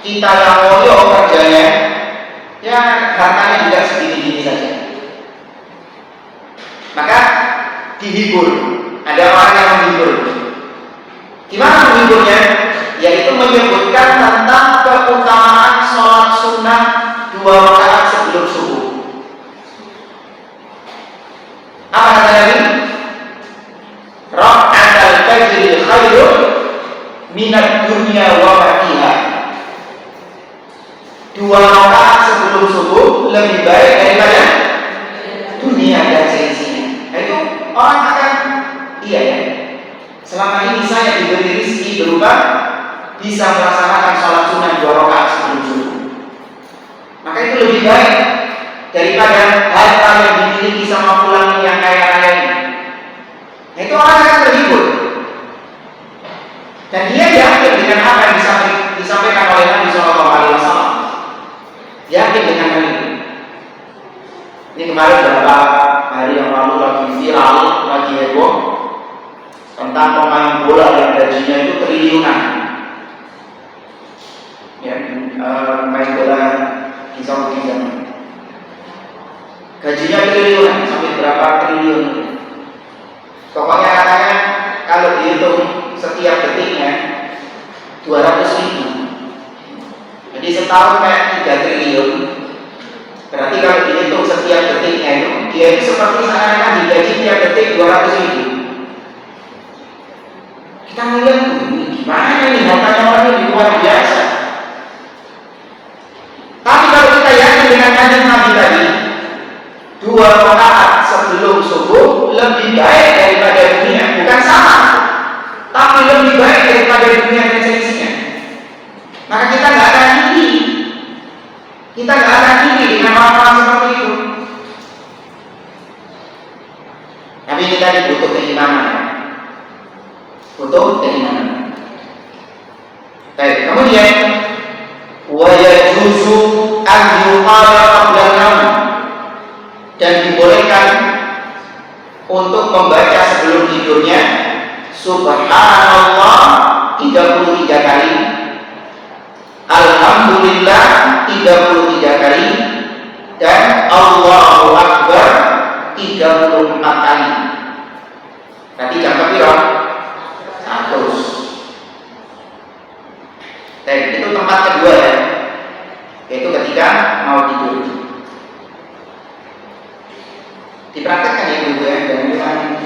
kita yang loyo kerjanya, ya hartanya juga segini-gini saja. Maka dihibur. Ada orang yang menghibur. Gimana menghiburnya? Yaitu menyebutkan tentang keutamaan sholat sunnah 2 rakaat sebelum subuh. Apa kata Nabi? Raka'atul fajri khairun minad dunya wa ma fiha. 2 rakaat sebelum subuh lebih baik daripada dunia dan seisinya. Nah, itu orang akan iya ya. Selama ini saya diberi rezeki berupa bisa melaksanakan sholat sunnah 2 rakaat sebelum subuh. Maka itu lebih baik daripada harta yang dimiliki sama fulan yang kaya-kaya ini. Nah, itu orang akan terhibur. Dan dia yakin dengan apa yang disampaikan oleh Nabi SAW. Yakin dengan hal ini. Ini kemarin beberapa hari yang lalu lagi viral, lagi heboh tentang pemain bola yang gajinya itu triliunan. Ya, pemain bola di Saudi zaman. Gajinya triliunan, sampai berapa triliun. Pokoknya katanya kalau dihitung setiap detiknya 200.000. Jadi setahun kayak 3 triliun. Berarti kalau dihitung setiap detiknya itu, dia itu seperti seakan-akan digaji tiap detik 200.000. Kita melihat gimana ini hartanya orang ini luar biasa. Tapi kalau kita yakin dengan hadis Nabi tadi, 2 rakaat sebelum subuh lebih baik daripada dunia, bukan sama, tapi lebih baik daripada dunia dan seisinya. Maka kita nggak akan iri. Kita nggak akan iri dengan orang-orang seperti itu. Tapi ini tadi butuh keimanan. Butuh keimanan. Baik, kemudian wa yajuzu an yuqala qabla an-naum, dan dibolehkan untuk membaca sebelum tidurnya subhanallah 33 kali, alhamdulillah 33 kali, dan Allahu Akbar 34 kali. Nanti jam berapa? 100. Dan itu tempat kedua ya, yaitu ketika mau tidur. Dipraktekkan ya ibu ya, dan jangan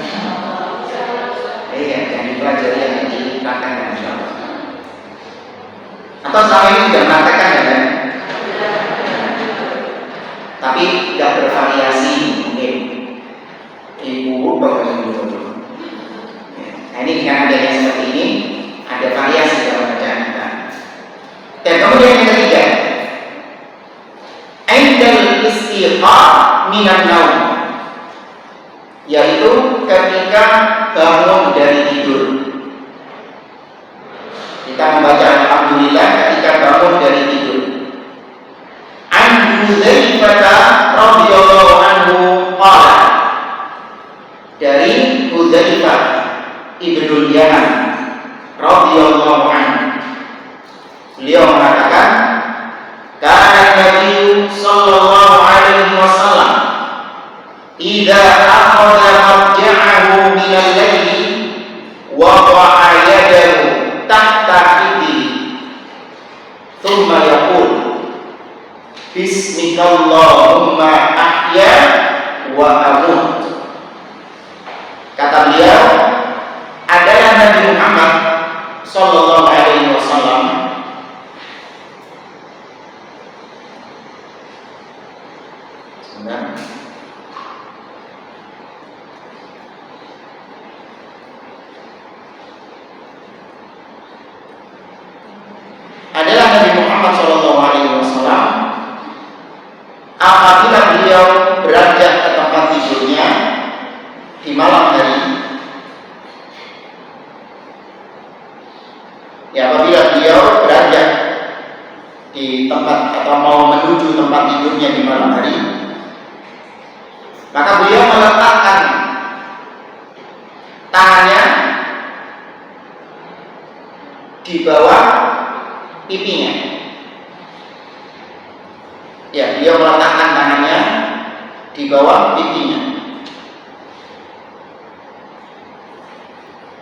jangan dipelajari yang dipraktekkan insyaallah. Atau selama ini sudah mempraktekkan ya kan? Tapi tidak bervariasi mungkin. Ibu bagus dulu. Nah ini dengan adanya seperti ini, ada variasi dalam bacaan kita. Dan kemudian yang ketiga, indal istiqah minan naum, yaitu ketika bangun dari tidur. Kita membaca alhamdulillah ketika bangun dari tidur. An Hudzaifah radhiyallahu anhu qala, dari Hudzaifah ibnu Yaman radhiyallahu anhu, beliau mengatakan, kana Nabi sallallahu alaihi wasallam idza akhadha marja'ahu min al-layli wada'a yadahu tahta khiddihi thumma yaqul bismikallahumma ahya wa amut. Kata beliau, adalah Nabi Muhammad sallallahu alaihi wasallam adalah Nabi Muhammad SAW apabila beliau beranjak ke tempat tidurnya di malam hari, ya apabila beliau beranjak di tempat atau mau menuju tempat tidurnya di malam hari, maka beliau meletakkan tangannya di bawah pipinya, Ya, dia meletakkan tangannya di bawah pipinya.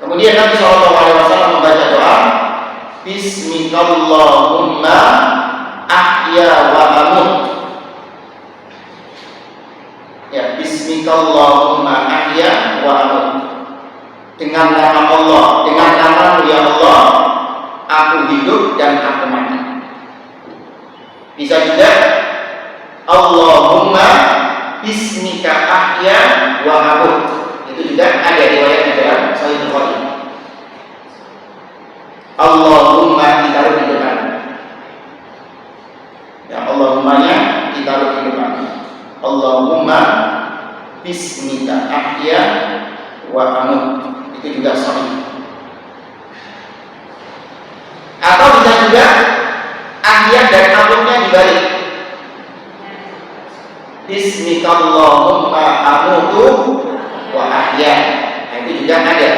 Kemudian Nabi SAW membaca doa, Bismikallahumma ahya wa amut. Ya, Bismikallahumma ahya wa amut. Dengan nama Allah, dengan nama-Mu ya Allah, aku hidup dan aku mati. Bisa juga Allahumma bismika ahya wa amut. Itu juga ada riwayat dalam Sahih Bukhari. Allahumma ditaruh di depan. Ya, Allahummanya ditaruh di depan. Allahumma bismika ahya wa amut. Itu juga sahih. Atau bisa juga ahya dan amutnya dibalik. Bismikallahumma amutu wa ahya. Nah, itu juga ada.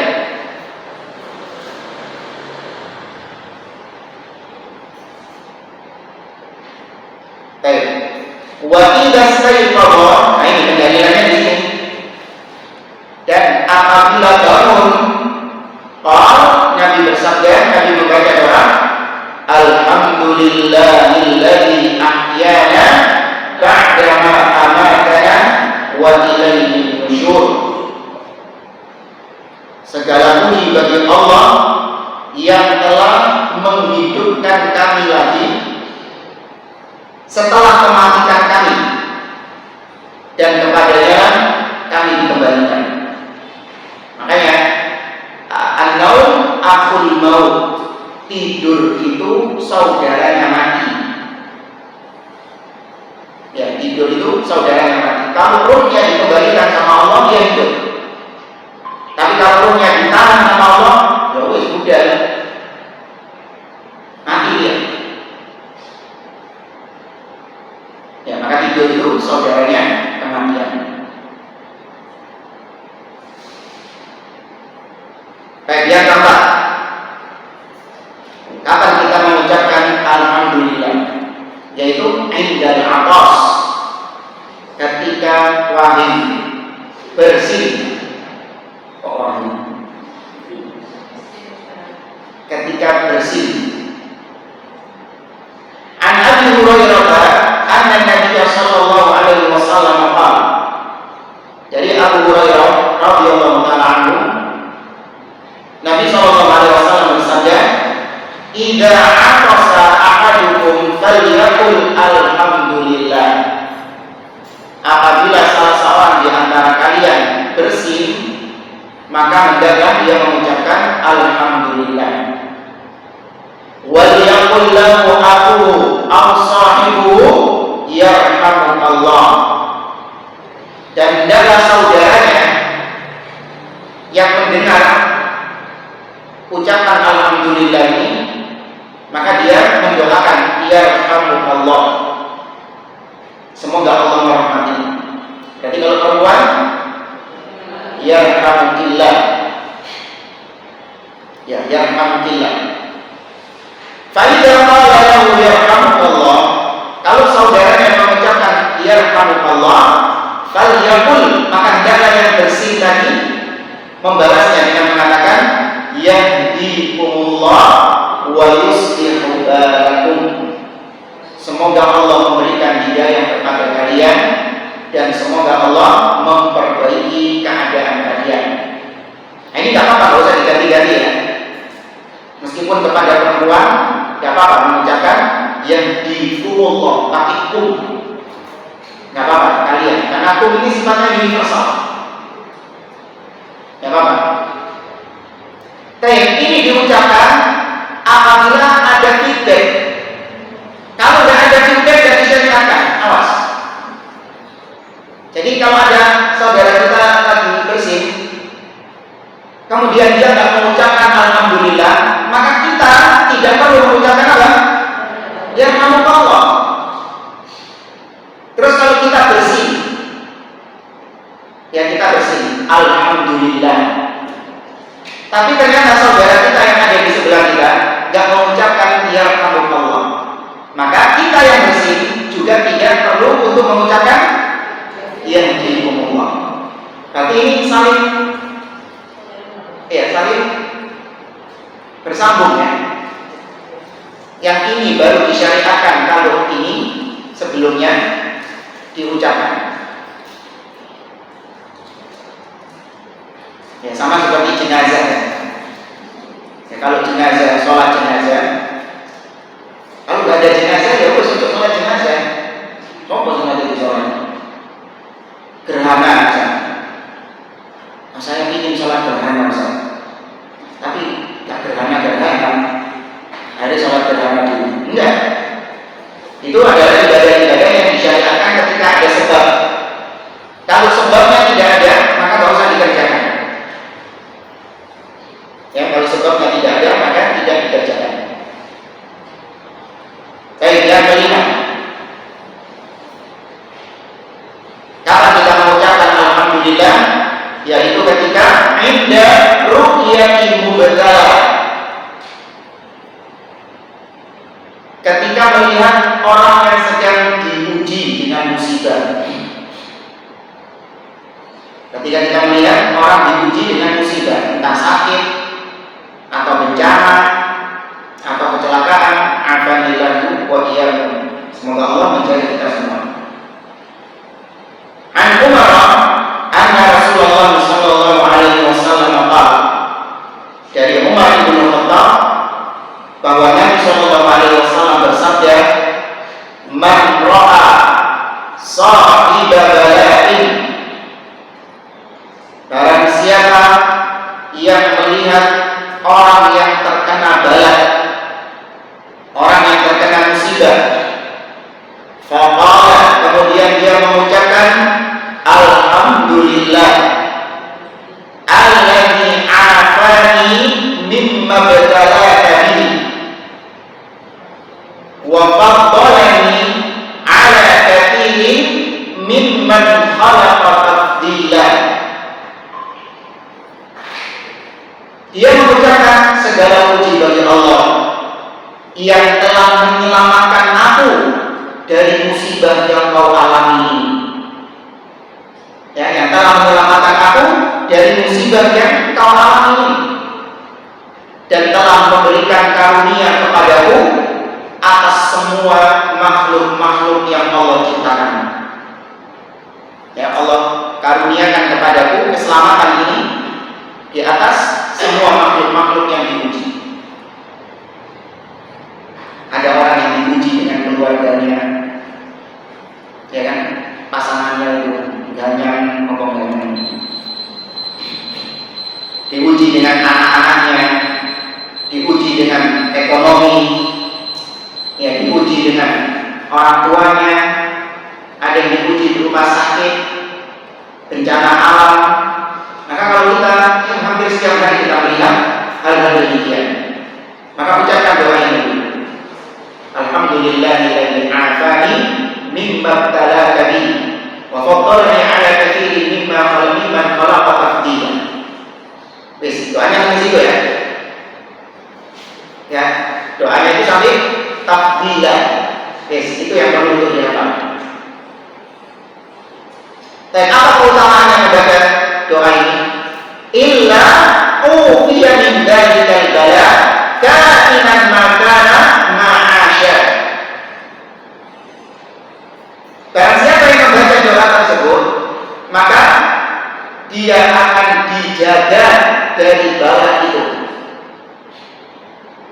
Baik. Wa idza stayqadha, nah ini pendalilannya di sini. Dan apabila bangun, Nabi bersabda, Nabi membaca doa, Alhamdulillahilladzi ahyana ba'dama amatana wa ilaihi nusyur. Segala puji bagi Allah yang telah menghidupkan kami lagi setelah mematikan kami, dan kepadanya kami dikembalikan. Makanya an-naum akhul maut, tidur itu saudaranya mati. Ya, tidur itu saudaranya mati. Kalau ruhnya dikembalikan sama Allah, dia hidup. Tapi kalau ruhnya ditahan sama Allah, ya wis udah mati dia. Ya, maka tidur itu saudaranya kematian. Baik, yang keempat, kapan kita mengucapkan alhamdulillah? Yaitu indal atas, ketika wahid bersih. Ketika bersih. An Abi Hurairah anna Nabi sallallahu alaihi wasallam qala. Jadi Abu Hurairah radhiyallahu taala anhu, Nabi sallallahu alaihi wasallam bersabda, "Idza aqasa ahadukum falyaqul alhamdulillah." Apabila salah seorang di antara kalian bersih, maka hendaklah dia mengucapkan alhamdulillah. Wal yaqul lahu aquhu aw sahibuhu yarhamukallah. Dan hendaklah saudaranya yang mendengar ucapan alhamdulillah ini, maka dia mendoakan yarhamukallah, semoga Allah merahmati. Jadi kalau perempuan yarhamukillah, ya yarhamukillah. Fa idza qala lahu yarhamukallah, kalau saudaranya mengucapkan yarhamukallah, falyaqul, maka hendaklah yang bersih tadi membalasnya dengan mengatakan yahdikumullah wa yuslihu balakum. Semoga Allah memberikan hidayah kepada kalian dan semoga Allah memperbaiki keadaan kalian. Nah, ini tidak apa-apa, tidak usah diganti-ganti ya. Meskipun kepada perempuan tidak apa-apa mengucapkan yahdikumullah, pakai kum, tidak apa-apa kalian, karena kum ini sifatnya universal. Tidak apa-apa. Ini diucapkan apabila ada feedback. Kalau tidak ada feedback, tidak bisa diangkat. Awas. Jadi kalau ada saudara kita lagi bersih, kemudian dia tidak mengucapkan alhamdulillah, maka kita tidak perlu mengucapkan apa? Yarhamukallah. Terus kalau kita bersih, ya kita bersih, alhamdulillah. Tapi ternyata saudara kita yang ada di sebelah kita tidak mengucapkan yarhamukallah, maka kita yang bersih juga tidak untuk mengucapkan yahdikumullah. Berarti ini saling bersambung ya. Yang ini baru disyariatkan kalau ini sebelumnya diucapkan. Ya sama seperti jenazah. Ya, kalau jenazah, sholat jenazah, kalau nggak ada jenazah ya harus untuk sholat jenazah. Coba jenazah di sholat. Gerhana aja. Nah, saya ingin sholat gerhana tapi tak gerhana ada sholat gerhana dulu. Enggak. Itu adalah ibadah-ibadah yang disyariatkan ketika ada sebab. Kalau sebabnya tidak ada, maka tidak usah dikerjakan. Ya, kalau sebabnya tidak ada, maka tidak dikerjakan. Baik, yang kelima. Kapan kita mengucapkan alhamdulillah, yaitu ketika inda ru'yati mubtalah. Ketika melihat orang yang sedang diuji dengan musibah. Ketika kita melihat orang diuji dengan musibah, entah sakit atau bencana atau kecelakaan, afanillahu wa iyyakum. Semoga Allah menjaga kita semua. An Umar anna Rasulullah sallallahu alaihi wasallam qala, dari Umar bin Khattab bahwa Nabi sallallahu alaihi wasallam bersabda, man ra'a sahiba bala'in, barang siapa yang melihat orang yang terkena bala, orang yang terkena musibah, faqala, kemudian dia mengucapkan alhamdulillah alladzi afani mimma btalaka bihi wa faddalani ala kathirin mimman khalaqa tafdila. Dia mengucapkan segala puji bagi Allah yang telah menyelamatkan aku dari musibah yang kau alami ini. Ya, yang telah menyelamatkan aku dari musibah yang kau alami ini, dan telah memberikan karunia kepadaku atas semua makhluk-makhluk yang Allah ciptakan. Ya, Allah karuniakan kepadaku keselamatan ini di atas semua makhluk-makhluk yang diuji. Ada orang yang diuji dengan keluarganya, ya kan, pasangannya itu ganyang ngomong ganyang. Diuji dengan anak-anaknya, diuji dengan ekonomi, ya, diuji dengan orang tuanya, ada yang diuji berupa sakit, bencana alam. Maka kalau kita hampir setiap hari kita melihat hal-hal demikian, maka ucapkan doa ini. Alhamdulillahilladzi afani mimma btalaka bihi wa faddalani ala katsirin mimman khalaqa tafdila. Wis, doanya di situ ya. Ya, doanya itu sampai tafdila. Wis, itu yang perlu untuk dihafal. Dan apa keutamaannya membaca doa ini? Illa ufiya min dalikal bala kainan makana ma'asya. Barang siapa yang membaca doa tersebut, maka dia akan dijaga dari bala itu.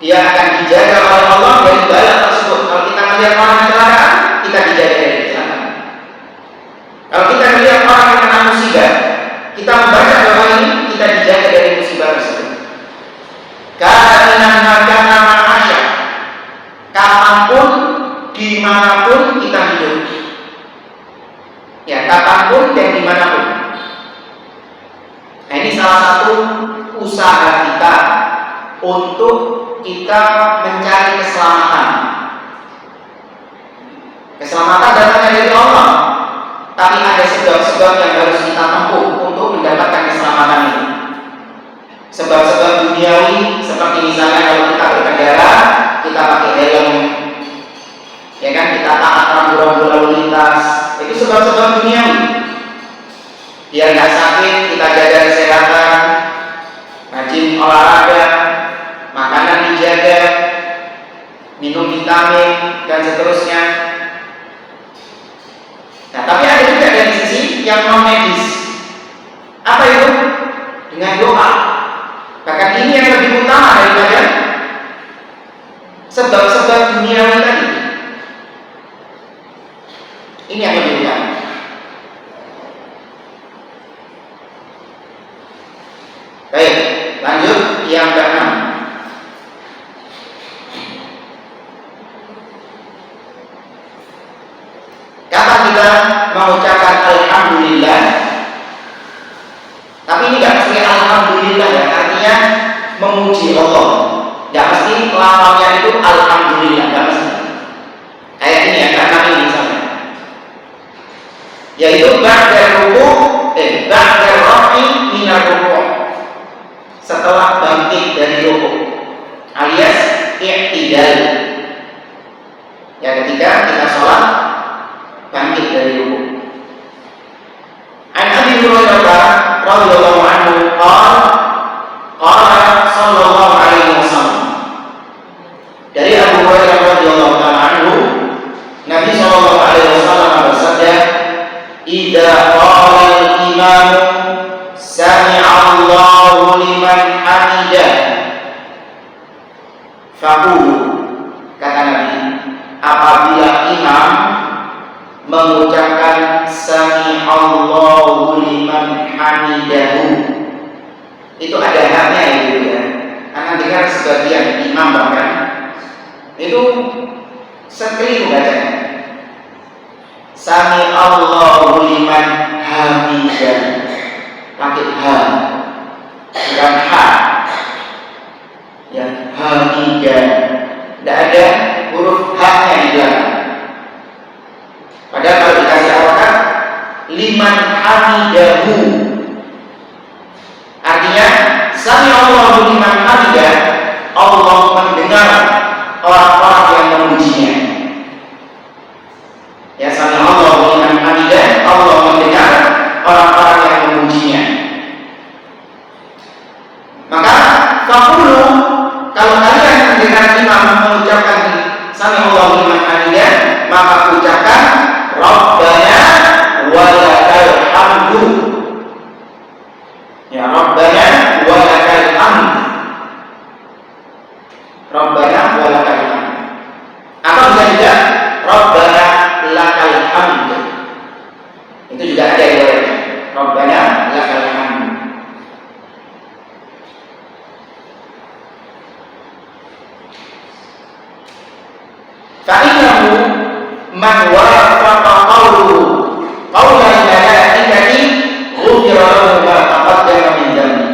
Dia akan dijaga oleh Allah dari bala tersebut. Kalau kita melihat orang kecelakaan, kita dijaga dari kecelakaan. Kalau kita melihat orang yang kena musibah, kita membaca doa ini, kita dijaga dari musibah tersebut. Kainan makana ma'asya, kapanpun, dimanapun kita hidup. Ya, kapanpun dan dimanapun. Nah, ini salah satu usaha kita untuk kita mencari keselamatan. Keselamatan datangnya dari Allah, tapi ada sebab-sebab yang harus kita tempuh untuk mendapatkan keselamatan ini. Sebab-sebab duniawi seperti misalnya kalau kita berkendara, kita pakai helm, ya kan, kita taat rambu-rambu lalu lintas, ya sebab-sebab duniawi. Biar nggak sakit, kita jaga kesehatan, rajin olahraga, makanan dijaga, minum vitamin dan seterusnya. Nah, tapi ada juga dari sisi yang non medis. Apa itu? Dengan doa. Bahkan ini yang lebih utama daripada sebab-sebab duniawi tadi. Ini yang lebih utama. Baik, lanjut yang keenam. Kapan kita mengucapkan alhamdulillah? Tapi ini gak mesti alhamdulillah ya, artinya memuji Allah. Gak mesti lafalnya itu alhamdulillah, gak mesti. Kayak ini ya, karena ini misalnya. Yaitu ba'da rafi minar ruku'. Setelah bangkit dari ruku', alias i'tidal. Ya, ketika kita sholat bangkit dari ruku'. An Abi Hurairah radhiyallahu anhu qala sallallahu alaihi wasallam. Dari Abu Hurairah radhiyallahu anhu, Nabi sallallahu alaihi wasallam bersabda, "Idza qala al-imam sami'a Allahu liman hamidah." Faqulu, kata Nabi, apabila imam mengucapkan sami'allahu liman hamidahu, itu ada haknya itu ya. Anak dengar sebagian imam bahkan itu sekeliru bacanya. Sami'allahu liman hamidah, pakai ha, bukan ha. Ya, hamidah. Tidak ada huruf haknya di belakang. Padahal kalau dikasih harokat liman hamidahu, artinya sami'allahu liman hamidah, Allah mendengar orang-orang yang memujinya. Ya, sami'allahu liman hamidah, Allah mendengar orang-orang yang memujinya. Maka faqulu, kalau kalian mendengar imam mengucapkan sami'allahu liman hamidah, maka ucapkan Rabbana walakal hamdu. Ya, Rabbana walakal hamd. Rabbana walakal hamd. Atau bisa juga Rabbana lakal hamd. Itu juga ada riwayatnya. Rabbana lakal hamd. Fa'innahu man wafaqa qawluhu qawlan malaikati ghufira lahu ma taqaddama min dhanbi.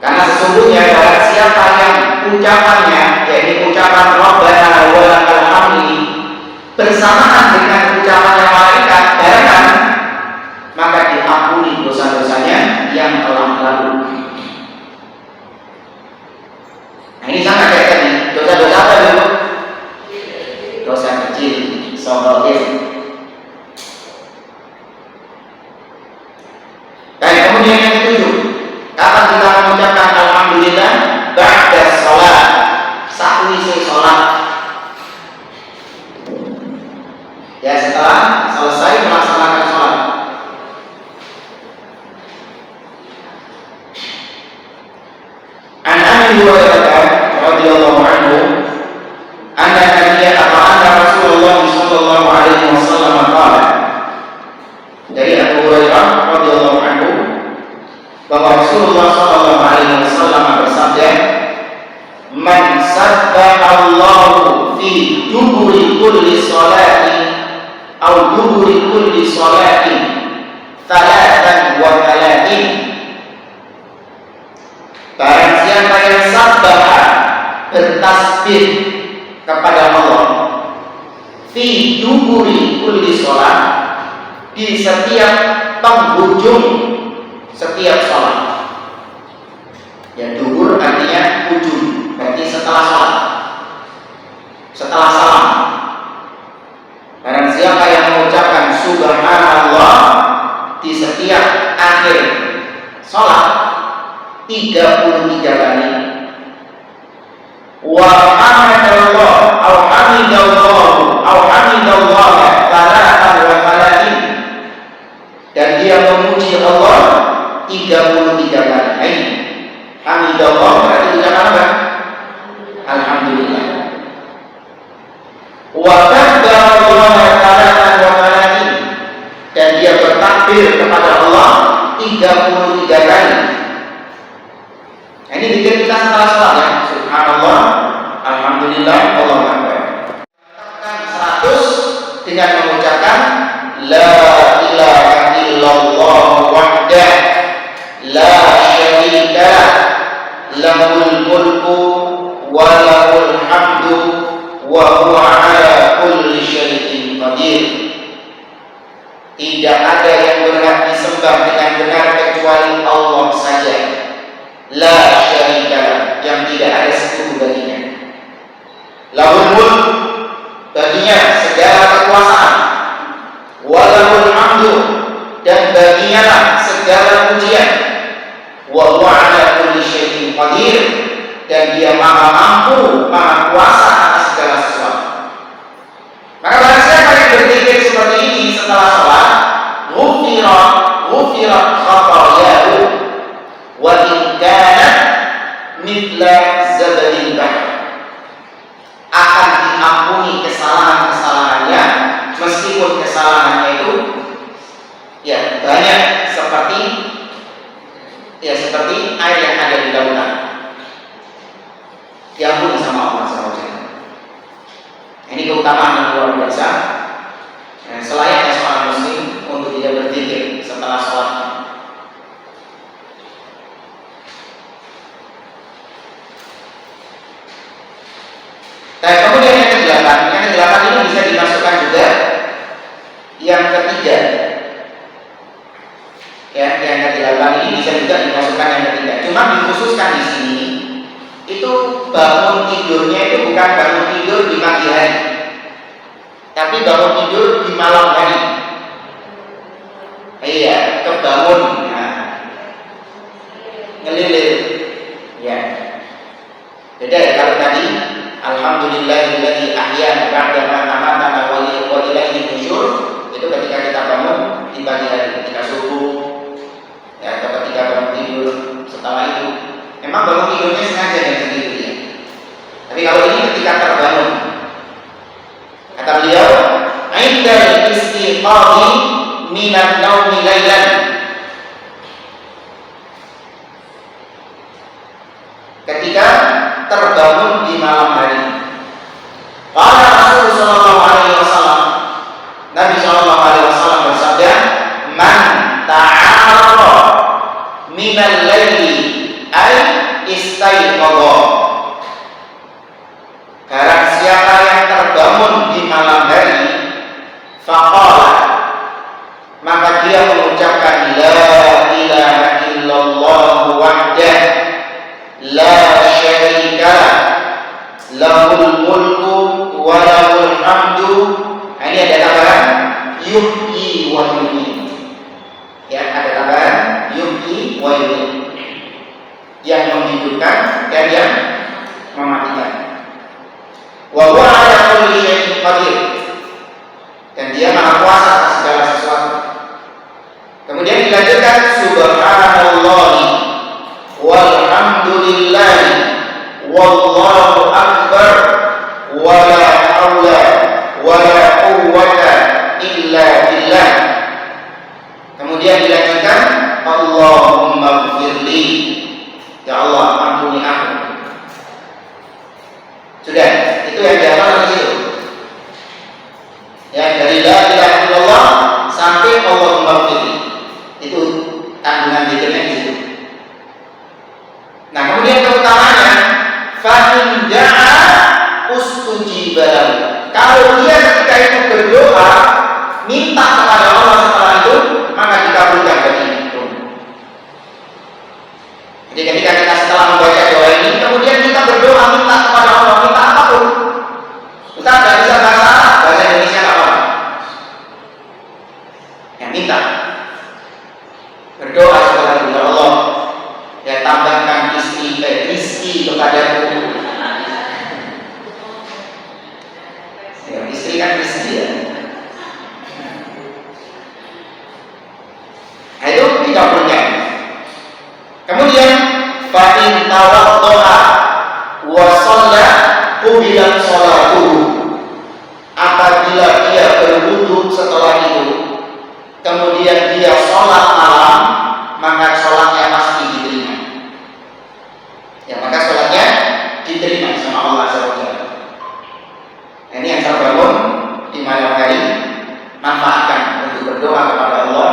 Karena sesungguhnya barang siapa yang ucapannya, yaitu ucapan Rabbana wa lakal hamd, bersamaan dengan ucapannya malaikat barengan, maka diampuni dosa-dosanya yang telah lalu. Nah, ini sama kayak tadi, dosa-dosa apa dulu? Dosa kecil, sohir. Dan kemudian yang ketujuh, kapan kita mengucapkan alhamdulillah? Ba'da sholat, sakwise sholat. Ya, setelah selesai melaksanakan sholat. An Abi Hurairah radhiyallahu anhu, anna Nabiya anna Rasulullah sallallahu alaihi wasallam qala. Dari Abu Hurairah radhiyallahu anhu bahwa Rasulullah sallallahu alaihi wasallam bersabda, "Man sabbahallahu fi duburi kulli salati aw duburi kulli salati thalathan wa thalathin." Barang siapa yang sabbaha, bertasbih kepada Allah fi duburi kulli sholat, di setiap penghujung setiap sholat. Ya, dubur artinya ujung, berarti setelah sholat, setelah salam. Barang siapa yang mengucapkan 33 kali. Wa hamdallah au hamidallah salatan wa salatin, dan dia memuji Allah 33 kali. Ini hamidallah berarti ucapan apa? Alhamdulillah. Wa kabbarallaha salatan wa salatin, dan dia bertakbir kepada Allah 33 kali. Ini bikin kita setelah sholat ya. Subhanallah, alhamdulillah, Allahu akbar. 100 dengan mengucapkan la ilaha illallah wahdah la syarika lahul mulku wa lahul hamdu wa huwa ala kulli syai'in qadir. Tidak ada yang berhak disembah dengan benar kecuali Allah saja. La syarika, yang tidak ada sekutu baginya. Lahul mulk, baginya segala kekuasaan. Walahul hamdu, dan baginya lah segala pujian. Wa huwa ala kulli syai'in qadir, dan dia maha mampu, maha kuasa atas segala sesuatu. Maka barang siapa yang berzikir seperti ini setelah sholat, ghufirat khatayahu wa in kanat mithla zabadil bahr, akan diampuni kesalahan-kesalahannya meskipun kesalahannya itu ya banyak seperti air yang ada di lautan. Diampuni sama Allah SWT. Ini keutamaan yang luar biasa. Selayaknya seorang muslim untuk tidak berzikir setelah sholat. Dan kemudian yang ke-8 ini bisa dimasukkan juga yang ketiga. Ya, yang ke-8 ini bisa juga dimasukkan yang ketiga. Cuma dikhususkan di sini itu bangun tidurnya itu bukan bangun tidur di pagi hari, tapi bangun tidur di malam hari. Iya, kebangun, ngelilir. Ya, beda ya kalau tadi alhamdulillahilladzi ahyana ba'da ma amatana wa ilaihi nusyur, itu ketika kita bangun di pagi hari, ketika subuh ya, atau ketika bangun tidur setelah itu. Memang bangun tidurnya sengaja dan sendiri ya. Tapi kalau ini ketika terbangun, kata beliau, "Aindal istiqazi minat naumi lailan", ketika terbangun di malam hari. Qala Rasul sallallahu alaihi wasallam, Nabi sallallahu alaihi wasallam bersabda, "Man ta'arra minal laili ay istaiqadha", barang siapa yang terbangun di malam hari, faqala, maka dia mengucapkan la ilaha illallah wahdah la syarika lahul mulku wa lahul hamdu. Ini ada tambahan yuhyi wa yumiit. Ya, ada tambahan yuhyi wa yumiit, yang menghidupkan dan yang mematikan. Wa huwa ala kulli syai'in qadir, dan dia maha kuasa atas segala sesuatu. Kemudian dilanjutkan subhanallahi walhamdulillahi wallahu akbar wala haula wala quwwata illa billah. Kemudian dilanjutkan Allahumma ighfirli, ya Allah ampuni aku. Sudah, itu yang dihafal di situ. Ya, dari la ilaha illallah sampai Allahumma ighfirli, itu kandungan zikirnya di situ. Nah, kemudian keutamaannya, fa in da'a ustujiba lahu. Kalau dia ketika itu berdoa minta kepada Allah setelah itu, maka dikabulkan baginya. Jadi ketika kita setelah membaca doa ini, kemudian kita berdoa minta kepada Allah, minta apapun. Kita tidak bisa bahasa Arab, bahasa Indonesia nggak apa-apa. Ya, minta berdoa setelah itu, ya Allah, ya tambahkan rezeki kan rezeki ya. Nah itu 30-nya. Kemudian fa'in tawaddo'a wa shalla qubilat sholatuhu. Apabila dia berwudu setelah itu, kemudian dia sholat malam, maka sholatnya pasti diterima. Ya, maka sholatnya diterima sama Allah SWT. Nah, ini yang terbangun di malam hari, manfaatkan untuk berdoa kepada Allah.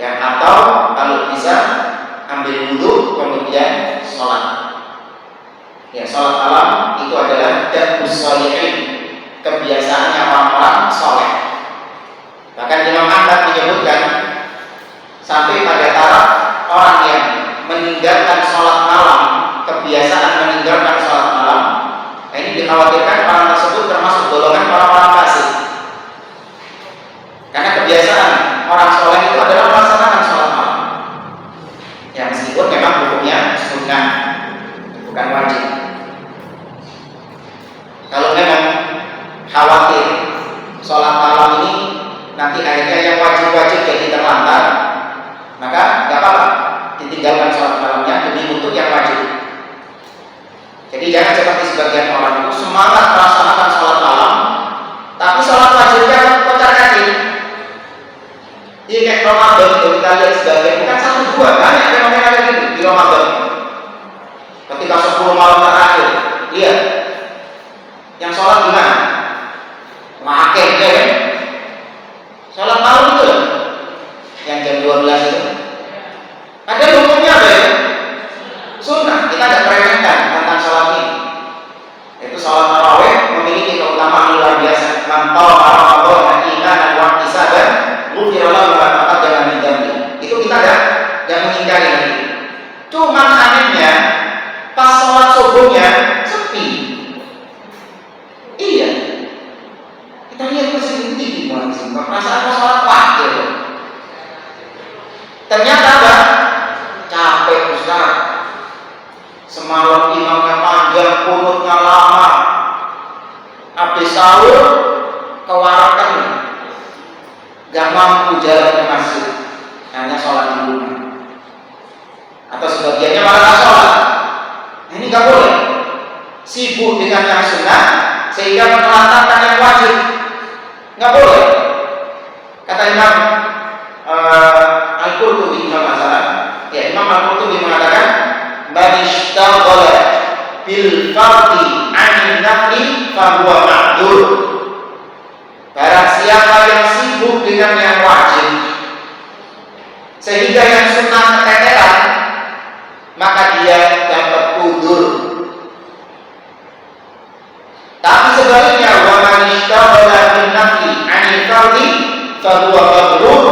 Yang atau kalau bisa ambil wudu kemudian sholat. Ya, sholat malam itu adalah da'bus sholihin, kebiasaannya orang-orang soleh. Bahkan Imam Ahmad menyebutkan sampai pada taraf orang yang meninggalkan sholat malam, kebiasaan meninggalkan sholat malam, nah ini dikhawatirkan orang tersebut termasuk golongan orang-orang fasik. Karena kebiasaan orang soleh itu adalah melaksanakan sholat malam. Ya meskipun memang hukumnya sunnah, bukan wajib. Kalau memang khawatir sholat malam ini nanti akhirnya yang wajib-wajib jadi terlantar, maka nggak apa-apa ditinggalkan sholat malamnya demi untuk yang wajib. Jadi jangan seperti sebagian orang itu semangat melaksanakan sholat malam, tapi sholat wajibnya kocar-kacir. Jadi kayak Ramadan itu kita lihat sebagian, bukan satu dua, banyak fenomena kayak gitu di Ramadan. Ketika 10 malam terakhir, lihat yang sholat gimana? Makin ya kan? Sholat malam itu loh, yang jam 12 itu. Ada hukumnya apa ya? Sunnah. Kita tidak meremehkan tentang sholat ini. Itu sholat tarawih memiliki keutamaan luar biasa. Man qama Ramadan imanan wa ihtisaban ghufira lahu ma taqaddama min dhanbi. Itu kita tidak mengingkari lagi. Cuma anehnya pas sholat subuhnya sepi. Iya. Kita lihat mesin tinggi banget sih. Perasaan sholat wakil. Ternyata apa? Capek Ustaz. Semalam imamnya panjang, kunutnya lama. Habis sahur kewarakan, gak mampu jalan ke masjid, hanya sholat di rumah. Atau sebagiannya malah gak sholat. Nah, ini gak boleh. Sibuk dengan yang sunnah sehingga menelantarkan yang wajib. Gak boleh. Kata Imam Al-Qurtubi, Imam Al-Qurtubi mengatakan, man ishtaghala bil fardi 'anil nafli fa huwa ma'dzur. Barang siapa yang sibuk dengan yang wajib sehingga yang sunnah keteteran, maka dia dapat udzur. Tapi sebaliknya, wa man ishtaghala bil nafli 'anil fardi fa huwa maghrur.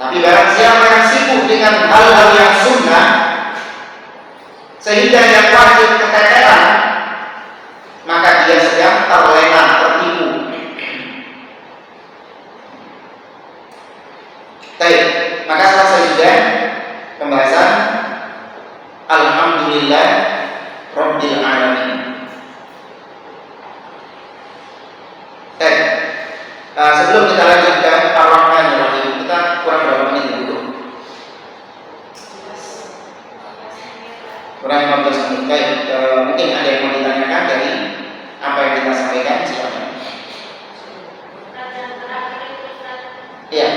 Tapi barang siapa yang sibuk dengan hal-hal yang sunnah sehingga yang wajib keteteran, maka dia sedang terlena, tertipu. Baik, maka selesai sudah pembahasan Alhamdulillah Rabbil Alamin. Baik, sebelum kita lanjutkan Ar-Rahmanir-Rahim, kita kurang berapa menit dulu? Kurang 15 menit. Baik, mungkin ada yang mau ditanyakan dari apa yang kita sampaikan, silakan. Iya.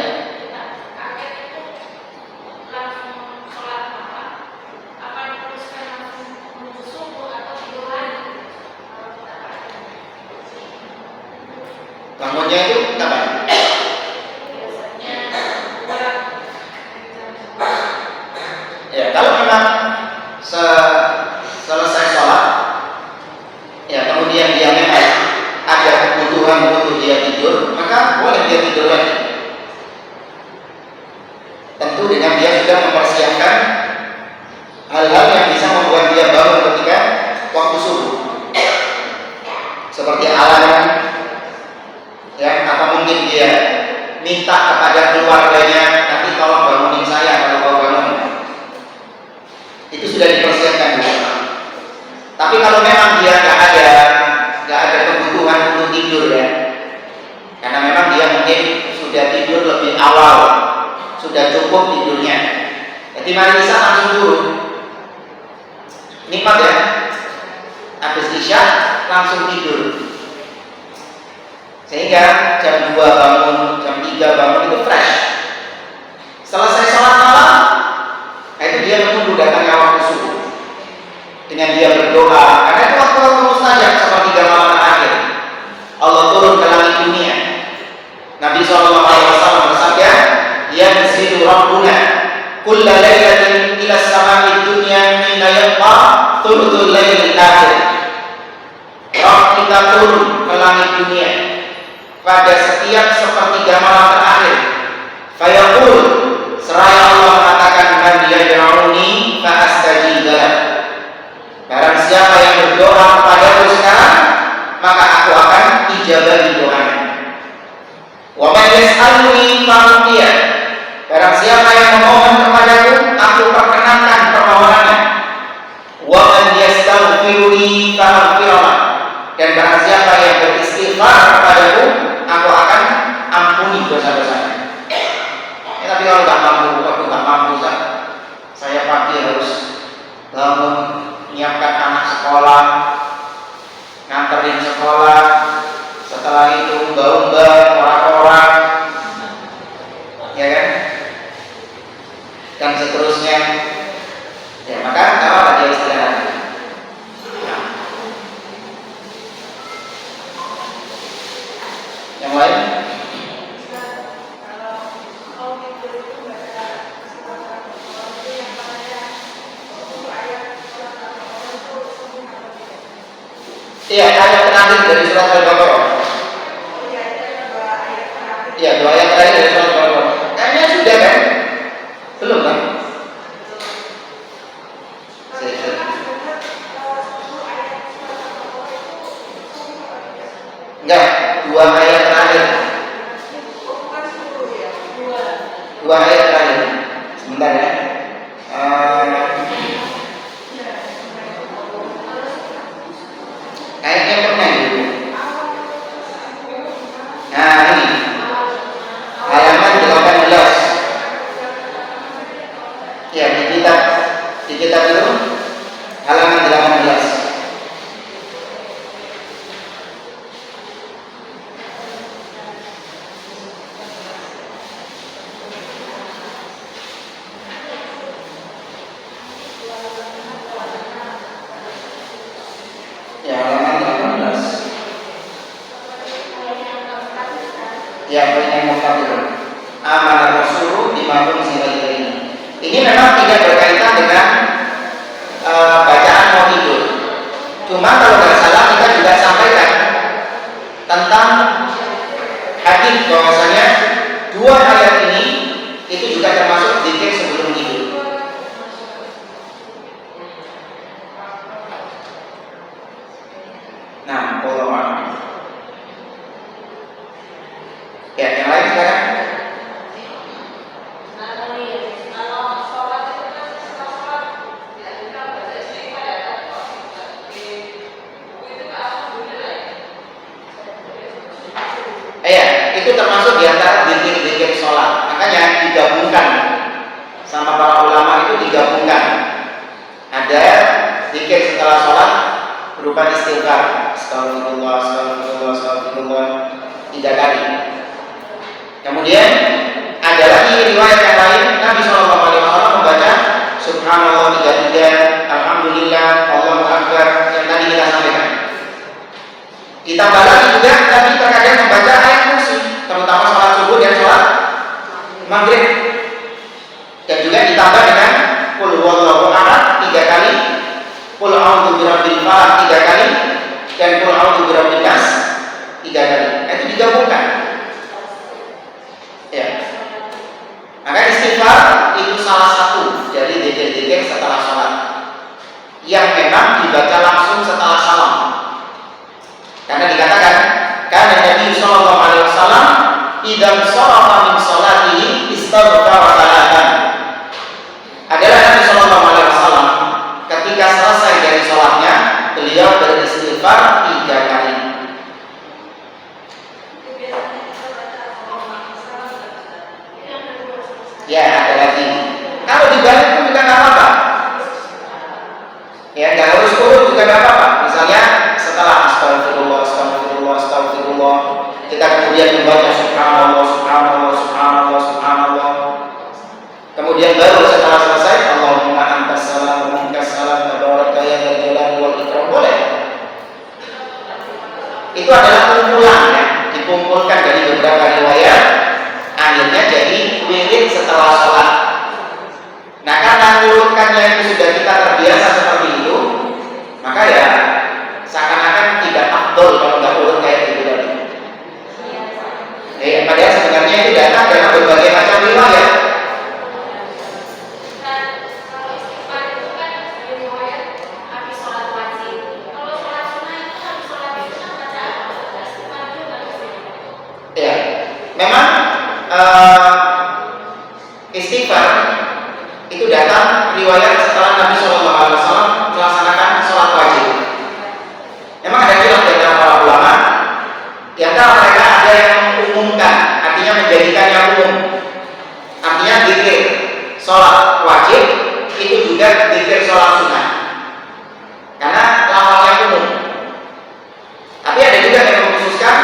Bangunnya itu kapan? Ya, kalau memang selesai sholat, ya kemudian dia memang ada kebutuhan untuk dia tidur, maka boleh dia tidur lagi. Tentu dengan dia sudah mempersiapkan hal-hal yang bisa membuat dia bangun ketika waktu subuh, seperti alarm, ya, atau mungkin dia minta kepada keluarganya, nanti tolong bangunin saya kalau mau bangun. Itu sudah dipersiapkan dulu. Tapi kalau memang dia nggak ada kebutuhan untuk tidur, ya, karena memang dia mungkin sudah tidur lebih awal, sudah cukup tidurnya. Jadi mari Isya langsung turun, nikmat ya, habis Isya langsung tidur, sehingga jam 2 bangun, jam 3 bangun itu fresh. Selesai sholat malam, nah itu dia menunggu datangnya waktu subuh dengan dia berdoa, karena itu waktu mustajab sepertiga malam terakhir Allah turun ke langit dunia. Nabi SAW bersabda, yanzilu rabbuna kulla lailatin ila samai dunya hina yabqa thuluthul lailil akhir. Rabb kita turun ke langit dunia pada setiap sepertiga malam terakhir. Fayaqul, seraya Allah mengatakan, man yad'uni fa astajib lahu. Barang siapa yang berdoa kepadaku sekarang, maka aku akan ijabahi doanya. Wa man yas'aluni fa u'tiya. Barang siapa yang memohon kepadaku, aku perkenankan permohonannya. Wa man yastaghfiruni fa aghfirlah. Dan barang siapa yang beristighfar kepadaku, aku akan ampuni dosa-dosanya. Tapi kalau aku nggak mampu, saya pagi harus bangun, menyiapkan anak sekolah, nganterin sekolah, setelah itu umbah-umbah orang-orang, ya kan, dan seterusnya. Ya maka apa dia istirahat. Nah. Yang lain? Iya, ayat terakhir dari surat Al-Baqarah. Iya, 2 ayat terakhir dari surat Al-Baqarah. Kayaknya sudah kan? Belum kan? Enggak, 2 ayat terakhir. 2 ayat terakhir. Sebentar ya. Ayatnya pernah dulu. Nah ini halaman 18. Ya di kitab itu halaman 18. Ya, banyak muktabir. Amanah Rasul bima unzila ilaihi. Ini memang tidak berkaitan dengan bacaan mau tidur. Cuma kalau nggak salah kita juga sampaikan tentang hadis bahwasanya 2 ayat ini itu juga termasuk zikir sebelum tidur. Nah, Allah. Ya, yang lain sekarang. Itu termasuk diantara zikir-zikir sholat. Makanya digabungkan sama para ulama, itu digabungkan. Ada zikir setelah sholat berupa istighfar, astagfirullah, astagfirullah, astagfirullah 3 kali. Kemudian ada lagi riwayat yang lain, Nabi SAW membaca Subhanallah 33, Alhamdulillah, Allahu Akbar yang tadi kita sampaikan. Ditambah lagi juga Nabi terkadang membaca ayat kursi, terutama sholat subuh dan sholat maghrib. Dan juga ditambah dengan Qul huwallahu ahad 3 kali, Qul a'udzu birabbil falaq 3 kali, dan Qul a'udzu birabbin nas 3 kali. Itu digabungkan. Ya. Maka istighfar itu salah satu dari zikir-zikir setelah sholat yang memang dibaca langsung setelah salam. Karena dikatakan, karena Nabi sallallahu alaihi wasallam idza sharafa min sholatihi istaghfara salatan. Adalah Nabi sallallahu alaihi wasallam ketika selesai dari sholatnya, beliau beristighfar 3 kali. Ya, ada lagi. Kalau dibalik pun juga nggak apa-apa. Ya, nggak harus kurut juga nggak apa-apa. Misalnya setelah astagfirullah, astagfirullah, astagfirullah, kita kemudian membaca subhanallah, subhanallah, subhanallah, subhanallah. Kemudian baru setelah selesai Allahumma antas salam wa minkas salam tabaraka ya dzal jalali wal ikram, boleh. Itu adalah kumpulan ya, dikumpulkan dari beberapa riwayat, akhirnya jadi wirid setelah sholat. Nah, karena ngurutkannya itu sudah kita terbiasa seperti itu, maka ya seakan-akan tidak afdol kalau nggak urut kayak gitu tadi. Padahal sebenarnya itu datang dalam berbagai macam riwayat. Ya, memang istighfar itu datang riwayat setelah Nabi SAW melaksanakan sholat wajib. Memang ada khilaf di antara para ulama. Di antara mereka ada yang mengumumkan, artinya menjadikan yang umum. Artinya zikir sholat wajib itu juga zikir sholat sunnah, karena lafalnya umum. Tapi ada juga yang mengkhususkan,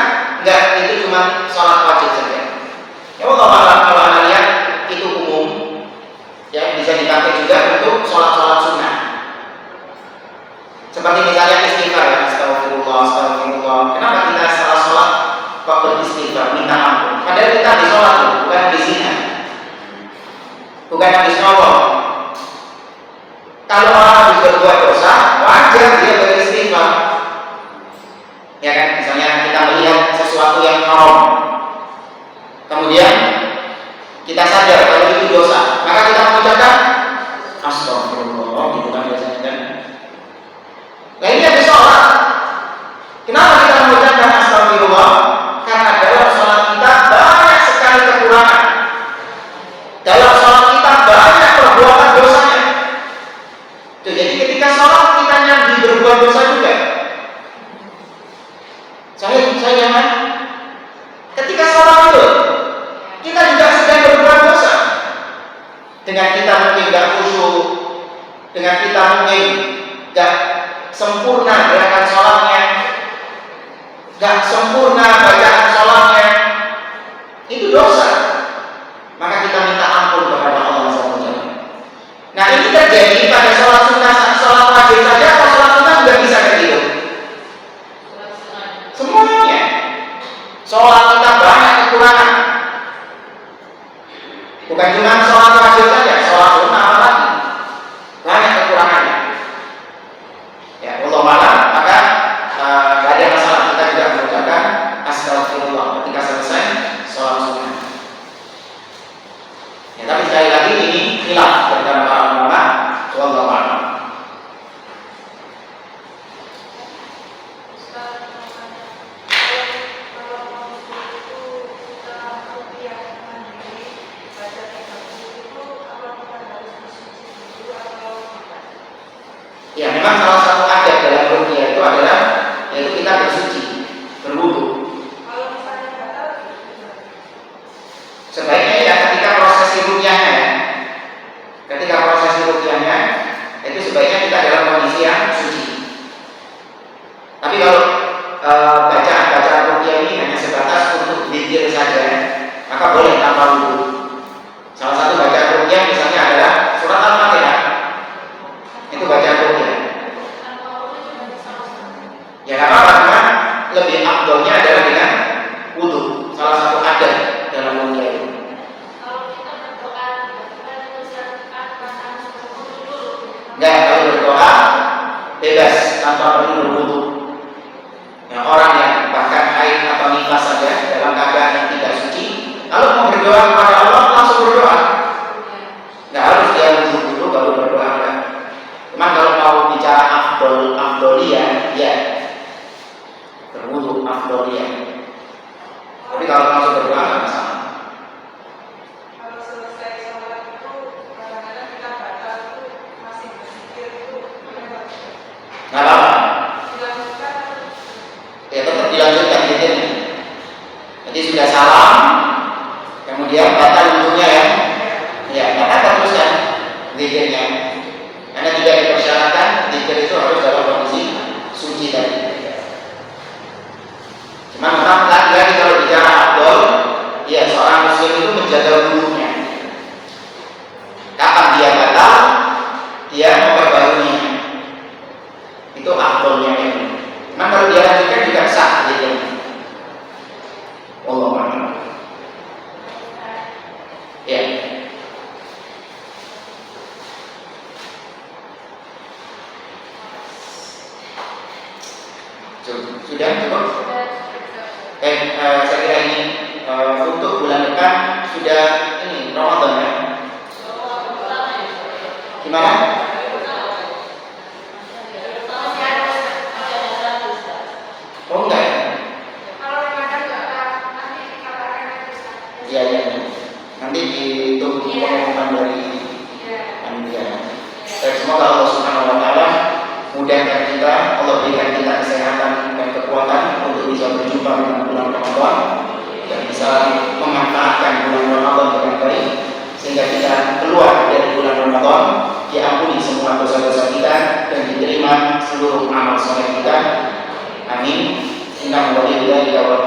enggak, itu cuma sholat wajib saja. Ya Allah malam, kalau anda lihat itu umum, ya bisa dipakai juga untuk sholat-sholat sunnah. Seperti misalnya istighfar, ya, astagfirullah, astagfirullah. Kenapa kita salah sholat kok beristighfar, minta ampun? Padahal kita di sholat tuh, bukan di zina, bukan habis nolong. Kalau orang habis berbuat dosa, wajar dia beristighfar. Ya kan, misalnya kita melihat sesuatu yang haram, kemudian kita sadar kalau itu dosa, maka kita mengucapkan astagfirullah, gitu kan biasanya kan. Nah, ini ada sholat. Kenapa kita mengucapkan astagfirullah? Karena dalam sholat kita banyak sekali kekurangan. Dalam sholat kita banyak perbuatan dosanya. Tuh, jadi ketika sholat kita nyambi berbuat dosa juga. Saya kan? Ketika sholat itu kita juga sedang berbuat dosa. Dengan kita mungkin gak khusyuk, dengan kita mungkin gak sempurna gerakan sholatnya, gak sempurna bacaan sholatnya, itu dosa. Maka kita minta ampun kepada Allah SWT. Nah, ini terjadi pada sholat sunnah, sholat wajib saja, atau sholat sunnah juga bisa begitu. Semuanya. Sholat kita banyak kekurangan. Bukan cuma sholat wajib saja, sholat sunnah apalagi banyak kekurangannya. Ya, Allah malam, maka gak ada masalah kita juga mengucapkan astagfirullah ketika selesai sholat sunnah. Ya, tapi sekali lagi ini khilaf antara para ulama. Allah malam. Ya, memang salah satu adab dalam ruqyah itu adalah yaitu kita bersuci, berwudu. Sebaiknya ya ketika prosesi ruqyahnya, itu sebaiknya kita dalam kondisi yang suci. Tapi kalau bacaan ruqyah ini hanya sebatas untuk zikir saja, maka boleh tanpa wudu. Salah satu bacaan ruqyah misalnya adalah surat Al-Fatihah. Itu bacaan ruqyah. Ya nggak apa-apa, cuma lebih afdolnya adalah dengan wudu. Salah satu adab dalam ruqyah itu. Enggak, kalau berdoa bebas tanpa perlu berwudu. Yang orang yang bahkan haid atau nifas saja dalam keadaan yang tidak suci, kalau mau berdoa kepada Allah langsung berdoa. Nggak harus dia wudu dulu baru berdoa. Cuma kalau mau bicara afdoliyah, ya berwudu afdoliyah. Tapi kalau langsung berdoa nggak masalah. Kalau selesai sholat itu kadang-kadang kita batal itu masih berzikir itu Nggak apa-apa. dilanjutkan. Ya tetap dilanjutkan zikirnya. Jadi sudah salam, kemudian batal wudunya ya. zikirnya. Karena tidak dipersyaratkan zikir itu harus dalam kondisi suci tadi. Cuma memang lagi kalau bicara afdol, ya seorang muslim itu menjaga wudunya. Kapan dia batal, dia memperbaruinya. Itu afdolnya itu. Cuma kalau dia lanjutkan juga sah gitu. Allah a'lam. Ya. Sudah cukup? Saya kira ini untuk bulan depan sudah ini Ramadan ya. Gimana? Oh enggak ya? Iya iya. Nanti ditunggu pengumuman dari panitia. Semoga Allah Subhanahu Wa Taala mudahkan kita, Allah berikan kita kesehatan dan kekuatan untuk bisa berjumpa dengan bulan Ramadan dan bisa memanfaatkan bulan Ramadan dengan baik sehingga kita keluar dari bulan Ramadan diampuni semua dosa-dosa kita dan diterima seluruh amal soleh kita. Amin. Inna waliyullahi wa